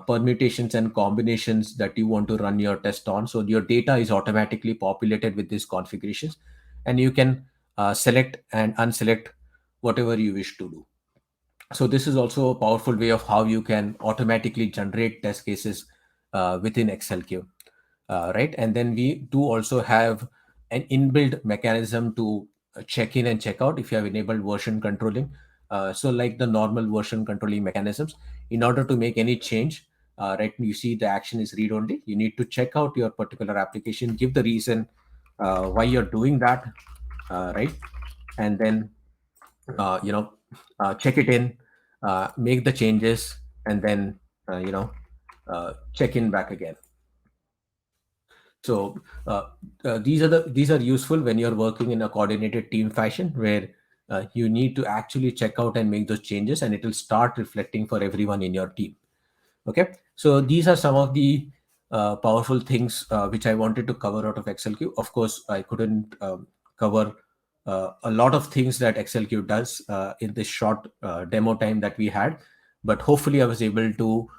B: permutations and combinations that you want to run your test on. So your data is automatically populated with these configurations, and you can select and unselect whatever you wish to do. So this is also a powerful way of how you can automatically generate test cases within XLQ, right? And then we do also have an inbuilt mechanism to check in and check out if you have enabled version controlling. So like the normal version controlling mechanisms, in order to make any change, right, you see the action is read only. You need to check out your particular application, give the reason why you're doing that, right? And then check it in, make the changes, and then check in back again. So these are useful when you're working in a coordinated team fashion, where you need to actually check out and make those changes, and it will start reflecting for everyone in your team. Okay, so these are some of the powerful things which I wanted to cover out of XLQ. Of course, I couldn't cover a lot of things that XLQ does in this short demo time that we had, but hopefully I was able to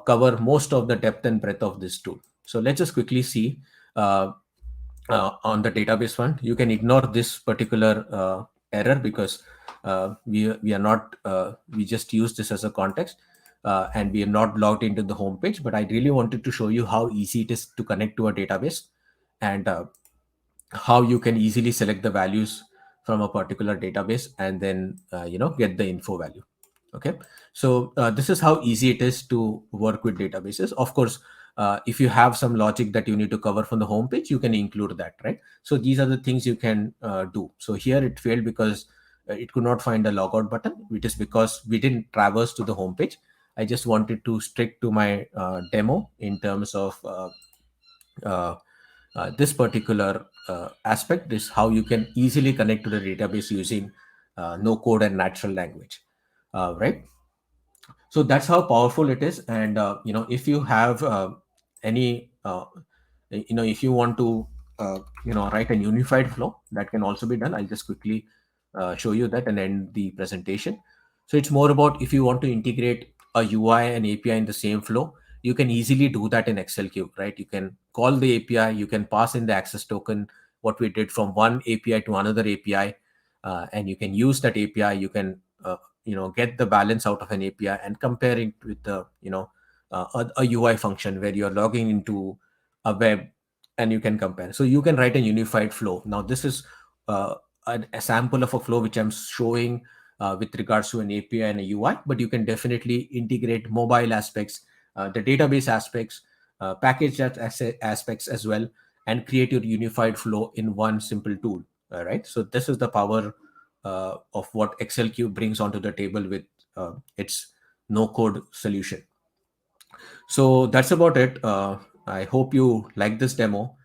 B: cover most of the depth and breadth of this tool. So let's just quickly see on the database one. You can ignore this particular error because we are not we just use this as a context, and we are not logged into the home page. But I really wanted to show you how easy it is to connect to a database, and how you can easily select the values from a particular database and then get the info value. Okay, so this is how easy it is to work with databases. Of course, if you have some logic that you need to cover from the home page, you can include that, right? So these are the things you can do. So here it failed because it could not find a logout button, which is because we didn't traverse to the home page. I just wanted to stick to my demo in terms of uh, this particular aspect is how you can easily connect to the database using no code and natural language, right? So that's how powerful it is. And if you have any if you want to write a unified flow, that can also be done. I'll just quickly show you that and end the presentation. So it's more about if you want to integrate a UI and API in the same flow, you can easily do that in XLQ, right? You can call the API, you can pass in the access token, what we did from one API to another API, and you can use that API. You can get the balance out of an API and compare it with the a UI function where you're logging into a web, and you can compare. So you can write a unified flow. Now this is uh, a sample of a flow which I'm showing with regards to an API and a UI, but you can definitely integrate mobile aspects, the database aspects, package aspects as well, and create your unified flow in one simple tool. All right. So this is the power of what XLQ brings onto the table with its no code solution. So that's about it. I hope you like this demo.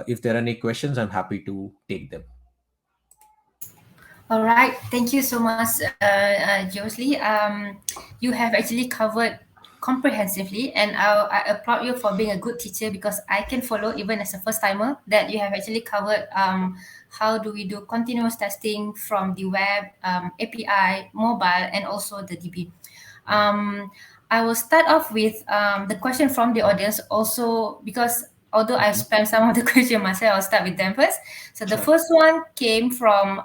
B: If there are any questions, I'm happy to take them.
A: All right, thank you so much, Josley. You have actually covered comprehensively, and I applaud you for being a good teacher, because I can follow even as a first timer that you have actually covered how do we do continuous testing from the web, API, mobile, and also the DB. I will start off with the question from the audience also, because although I spam some of the question myself, I'll start with them first. So the
B: Sure.
A: first one came from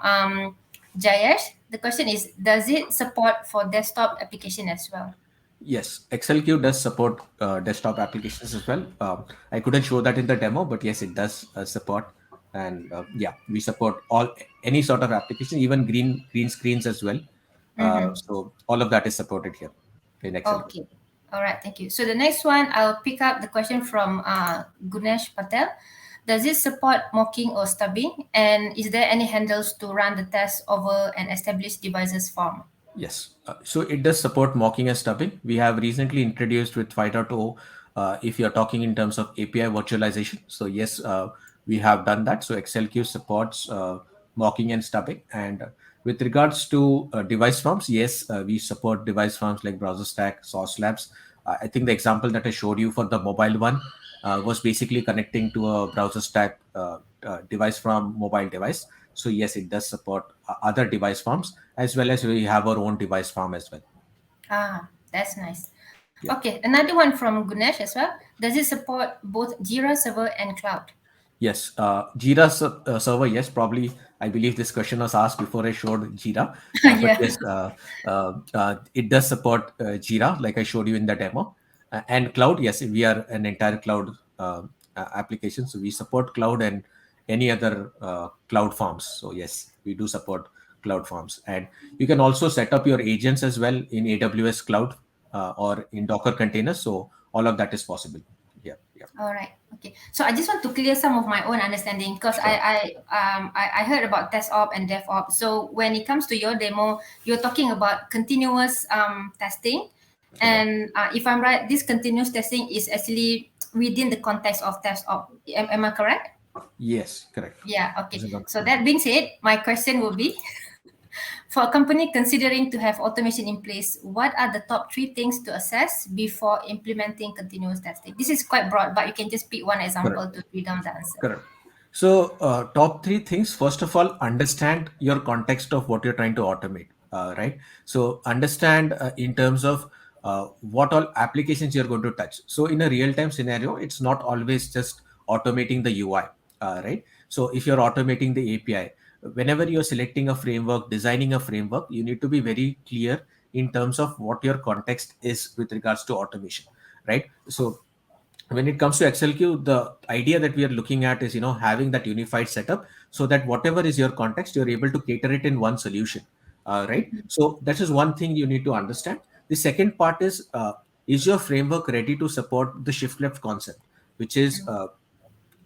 A: Jayesh. The question is, does it support for desktop application as well?
B: Yes, XLQ does support desktop applications as well. I couldn't show that in the demo, but yes, it does support. And yeah, we support any sort of application, even green screens as well. So all of that is supported here in XLQ.
A: Okay. All right. Thank you. So the next one, I'll pick up the question from Gunesh Patel. Does it support mocking or stubbing? And is there any handles to run the test over an established devices form?
B: Yes. So it does support mocking and stubbing. We have recently introduced with 5.0, if you're talking in terms of API virtualization. So yes, we have done that. So XLQ supports mocking and stubbing. And with regards to device forms, yes, we support device forms like Browser Stack, Source Labs. I think the example that I showed you for the mobile one was basically connecting to a Browser Stack device from mobile device. So yes, it does support other device forms, as well as we have our own device farm as well.
A: Ah, that's nice.
B: Yeah.
A: Okay, another one from Gunesh as well. Does it support both Jira Server and Cloud?
B: Yes, Jira server. Yes, probably. I believe this question was asked before I showed Jira, but
A: Yeah.
B: yes, it does support Jira, like I showed you in the demo. And cloud, yes, we are an entire cloud application, so we support cloud and any other cloud farms. So yes, we do support cloud farms, and you can also set up your agents as well in AWS cloud or in Docker containers. So all of that is possible. Yeah, yeah,
A: All right. Okay. So I just want to clear some of my own understanding, because
B: sure.
A: I heard about TestOps and DevOps. So when it comes to your demo, you're talking about continuous testing,
B: Correct.
A: and if I'm right, this continuous testing is actually within the context of TestOps. Am I correct?
B: Yes, correct.
A: Yeah.
B: This
A: Okay.
B: is
A: So that being said, my question will be, for a company considering to have automation in place, what are the top three things to assess before implementing continuous testing? This is quite broad, but you can just pick one
B: correct.
A: example to read down the answer.
B: Correct. So, top three things. First of all, understand your context of what you're trying to automate, right? So, understand in terms of what all applications you're going to touch. So, in a real time scenario, it's not always just automating the UI, right? So, if you're automating the API, whenever you're selecting a framework, designing a framework, you need to be very clear in terms of what your context is with regards to automation, right? So, when it comes to XLQ, the idea that we are looking at is, having that unified setup so that whatever is your context, you're able to cater it in one solution, right? So that is one thing you need to understand. The second part is your framework ready to support the shift left concept, which is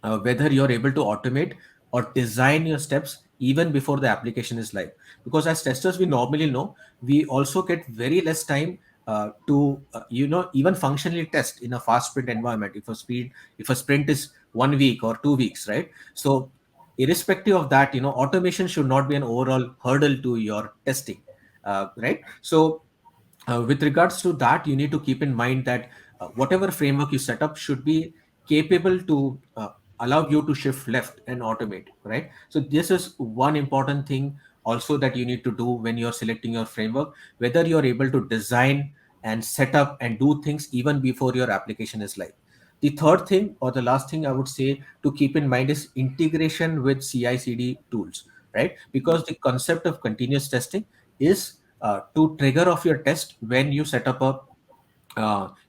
B: whether you're able to automate or design your steps even before the application is live. Because as testers, we normally know we also get very less time to even functionally test in a fast sprint environment. If a sprint is 1 week or 2 weeks, right? So irrespective of that, automation should not be an overall hurdle to your testing, right? So with regards to that, you need to keep in mind that whatever framework you set up should be capable to allow you to shift left and automate, right? So this is one important thing also that you need to do when you're selecting your framework, whether you're able to design and set up and do things even before your application is live. The third thing, or the last thing I would say to keep in mind, is integration with CI/CD tools, right? Because the concept of continuous testing is to trigger off your test when you set up a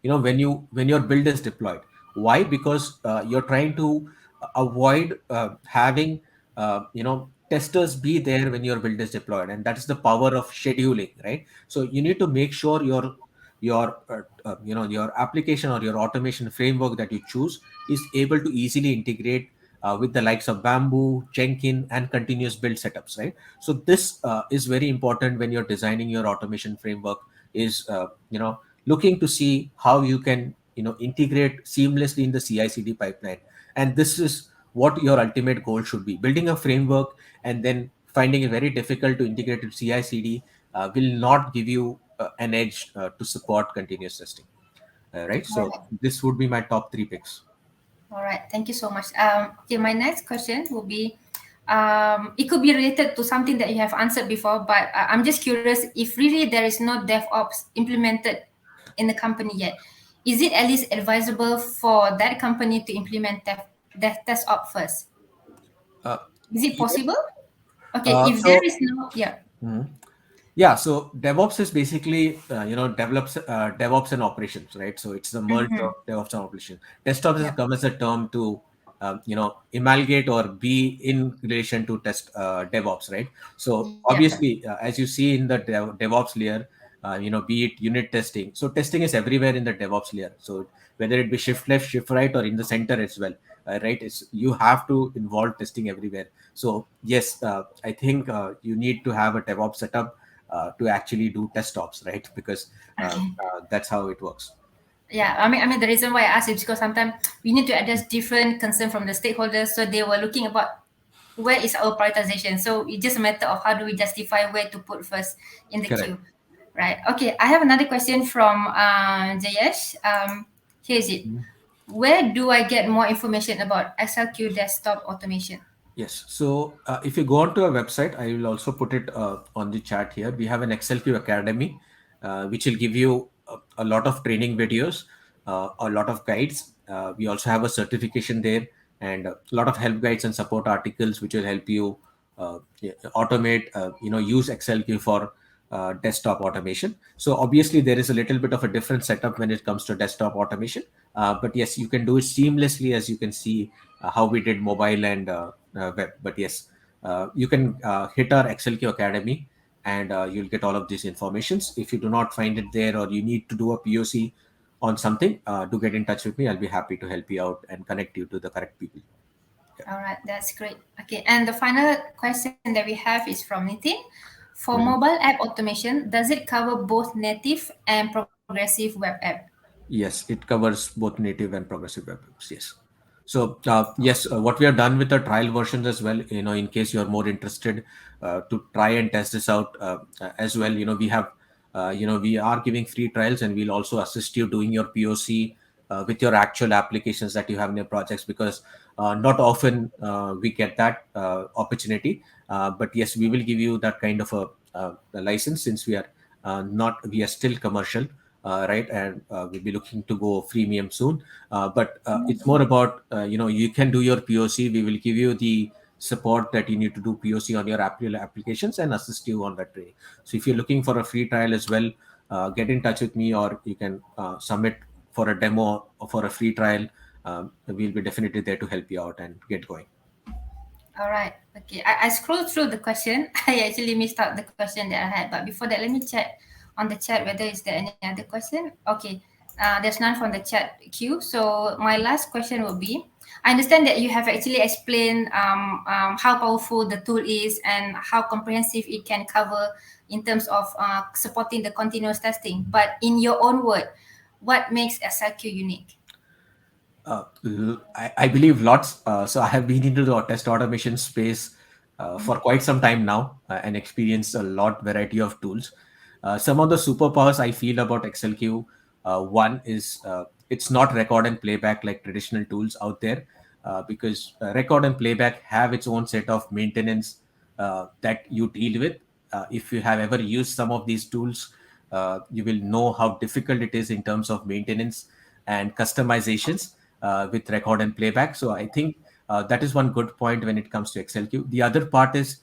B: when your build is deployed. Why? Because you're trying to avoid having testers be there when your build is deployed, and that is the power of scheduling, right? So you need to make sure your application or your automation framework that you choose is able to easily integrate with the likes of Bamboo, Jenkins, and continuous build setups, right? So this is very important when you're designing your automation framework, is looking to see how you can integrate seamlessly in the CI/CD pipeline. And this is what your ultimate goal should be. Building a framework and then finding it very difficult to integrate with CI/CD will not give you an edge to support continuous testing, right?
A: All
B: So
A: right.
B: this would be my top 3 picks.
A: All right. Thank you so much. Okay, my next question will be, it could be related to something that you have answered before, but I'm just curious if really there is no DevOps implemented in the company yet. Is it at least advisable for that company to implement that test op first?
B: uh,
A: Is it
B: yes.
A: possible? Okay, if there
B: So
A: is no, yeah.
B: Mhm. Yeah, so DevOps is basically develops DevOps and operations, right? So it's the merge
A: Mm-hmm.
B: of DevOps and operations. Desktop has
A: Yeah.
B: come as a term to amalgate or be in relation to test DevOps, right? So
A: Yeah.
B: obviously, as you see in the DevOps layer, be it unit testing. So testing is everywhere in the DevOps layer. So whether it be shift left, shift right, or in the center as well, right? It's you have to involve testing everywhere. So yes, I think you need to have a DevOps setup to actually do test ops, right? Because
A: Okay.
B: that's how it works.
A: Yeah, I mean, the reason why I asked is because sometimes we need to address different concern from the stakeholders. So they were looking about where is our prioritization. So it's just a matter of how do we justify where to put first in the
B: Correct.
A: queue, right? Okay, I have another question from Jayesh. Here's it.
B: Mhm.
A: Where do I get more information about XLQ desktop automation?
B: Yes. So if you go onto our website, I will also put it on the chat here. We have an XLQ Academy, which will give you a lot of training videos, a lot of guides. We also have a certification there, and a lot of help guides and support articles, which will help you automate, use XLQ for desktop automation. So obviously there is a little bit of a different setup when it comes to desktop automation, but yes, you can do it seamlessly, as you can see how we did mobile and web. But yes, you can hit our XLQ Academy, and you'll get all of these informations. If you do not find it there, or you need to do a POC on something, do get in touch with me. I'll be happy to help you out and connect you to the correct people.
A: All right, that's great. Okay, and the final question that we have is from Nitin. For
B: Mhm.
A: mobile app automation, does it cover both native and progressive web app?
B: Yes, it covers both native and progressive web apps. Yes. So yes, what we have done with the trial versions as well, in case you are more interested to try and test this out as well, we are giving free trials, and we'll also assist you doing your POC with your actual applications that you have in your projects, because not often we get that opportunity. But yes, we will give you that kind of a license, since we are still commercial, right? And we'll be looking to go freemium soon. But it's more about, you can do your POC. We will give you the support that you need to do POC on your applications and assist you on that training. So if you're looking for a free trial as well, get in touch with me, or you can submit for a demo or for a free trial. We'll be definitely there to help you out and get going.
A: All right. Okay. I scrolled through the question. I actually missed out the question that I had. But before that, let me check on the chat whether is there any other question. Okay. There's none from the chat queue. So my last question will be, I understand that you have actually explained how powerful the tool is and how comprehensive it can cover in terms of supporting the continuous testing. But in your own word, what makes SLQ unique?
B: I believe lots. So I have been into the test automation space for quite some time now and experienced a lot variety of tools. Some of the superpowers I feel about XLQ, one is it's not record and playback like traditional tools out there, because record and playback have its own set of maintenance that you deal with. If you have ever used some of these tools, you will know how difficult it is in terms of maintenance and customizations with record and playback. So I think that is one good point when it comes to XLQ. The other part is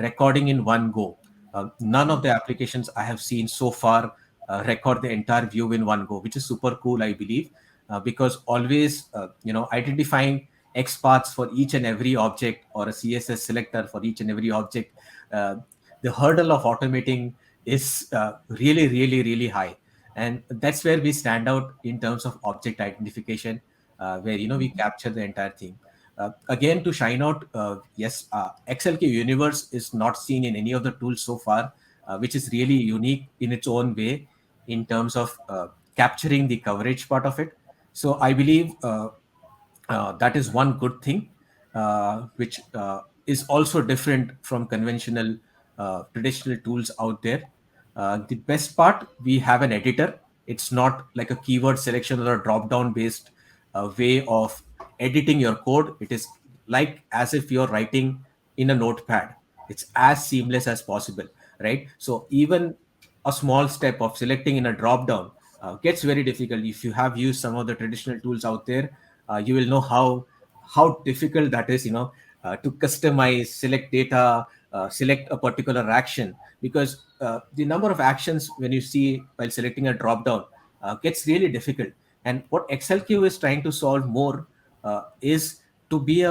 B: recording in one go. None of the applications I have seen so far record the entire view in one go, which is super cool, I believe, because always, identifying X paths for each and every object or a CSS selector for each and every object, uh, the hurdle of automating is really, really, really high. And that's where we stand out in terms of object identification, where we capture the entire thing. Again, to shine out, yes, XLK Universe is not seen in any of the tools so far, which is really unique in its own way in terms of capturing the coverage part of it. So I believe that is one good thing, which is also different from conventional traditional tools out there. The best part, we have an editor. It's not like a keyword selection or a drop down based way of editing your code. It is like as if you're writing in a notepad. It's as seamless as possible, right? So even a small step of selecting in a drop down gets very difficult. If you have used some of the traditional tools out there, you will know how difficult that is, to customize, select data, select a particular action, because the number of actions when you see while selecting a drop down gets really difficult. And what XLQ is trying to solve more is to be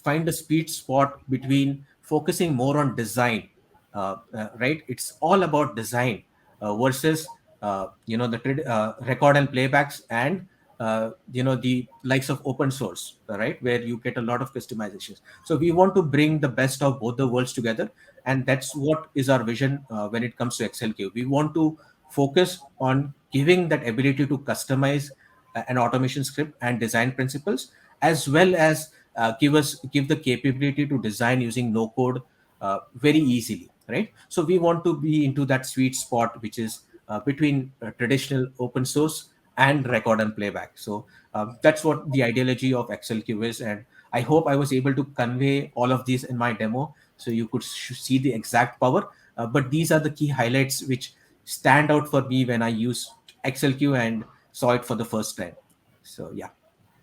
B: find a sweet spot between focusing more on design, right? It's all about design versus record and playbacks, and the likes of open source, right, where you get a lot of customizations. So we want to bring the best of both the worlds together, and that's what is our vision when it comes to XLQ. We want to focus on giving that ability to customize an automation script and design principles, as well as give the capability to design using no code very easily, right? So we want to be into that sweet spot, which is between traditional open source and record and playback. So that's what the ideology of XLQ is, and I hope I was able to convey all of these in my demo so you could see the exact power. But these are the key highlights which stand out for me when I use XLQ and saw it for the first time. So yeah.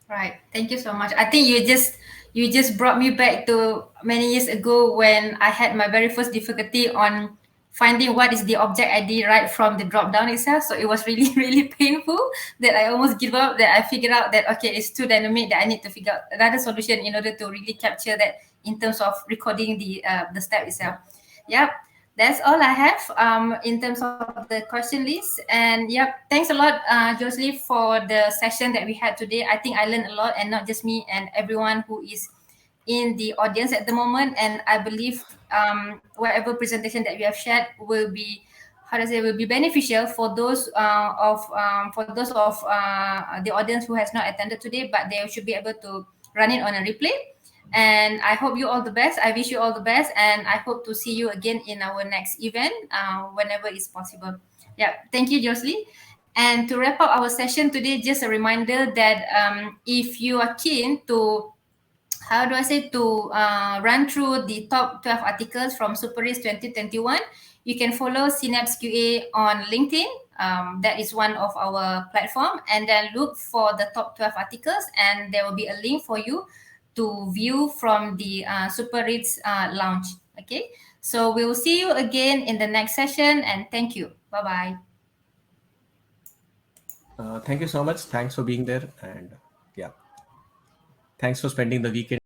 A: Right. Thank you so much. I think you just brought me back to many years ago when I had my very first difficulty on finding what is the object ID right from the drop down itself. So it was really really painful that I almost give up. That I figured out that okay, it's too dynamic that I need to figure out another solution in order to really capture that in terms of recording the step itself. Yep. That's all I have in terms of the question list. And yep, thanks a lot, Josley, for the session that we had today. I think I learned a lot, and not just me, and everyone who is in the audience at the moment. And I believe whatever presentation that we have shared will be, how to say, will be beneficial for those of the audience who has not attended today, but they should be able to run it on a replay. And I hope you all the best. I wish you all the best, and I hope to see you again in our next event whenever it's possible. Yeah, thank you, Josley. And to wrap up our session today, just a reminder that if you are keen to, how do I say, to run through the top 12 articles from SuperRace 2021, you can follow Synapse QA on LinkedIn. That is one of our platform, and then look for the top 12 articles, and there will be a link for you to view from the Super Reads launch. Okay, so we will see you again in the next session, and thank you. Bye bye.
B: Thank you so much. Thanks for being there, and yeah, thanks for spending the weekend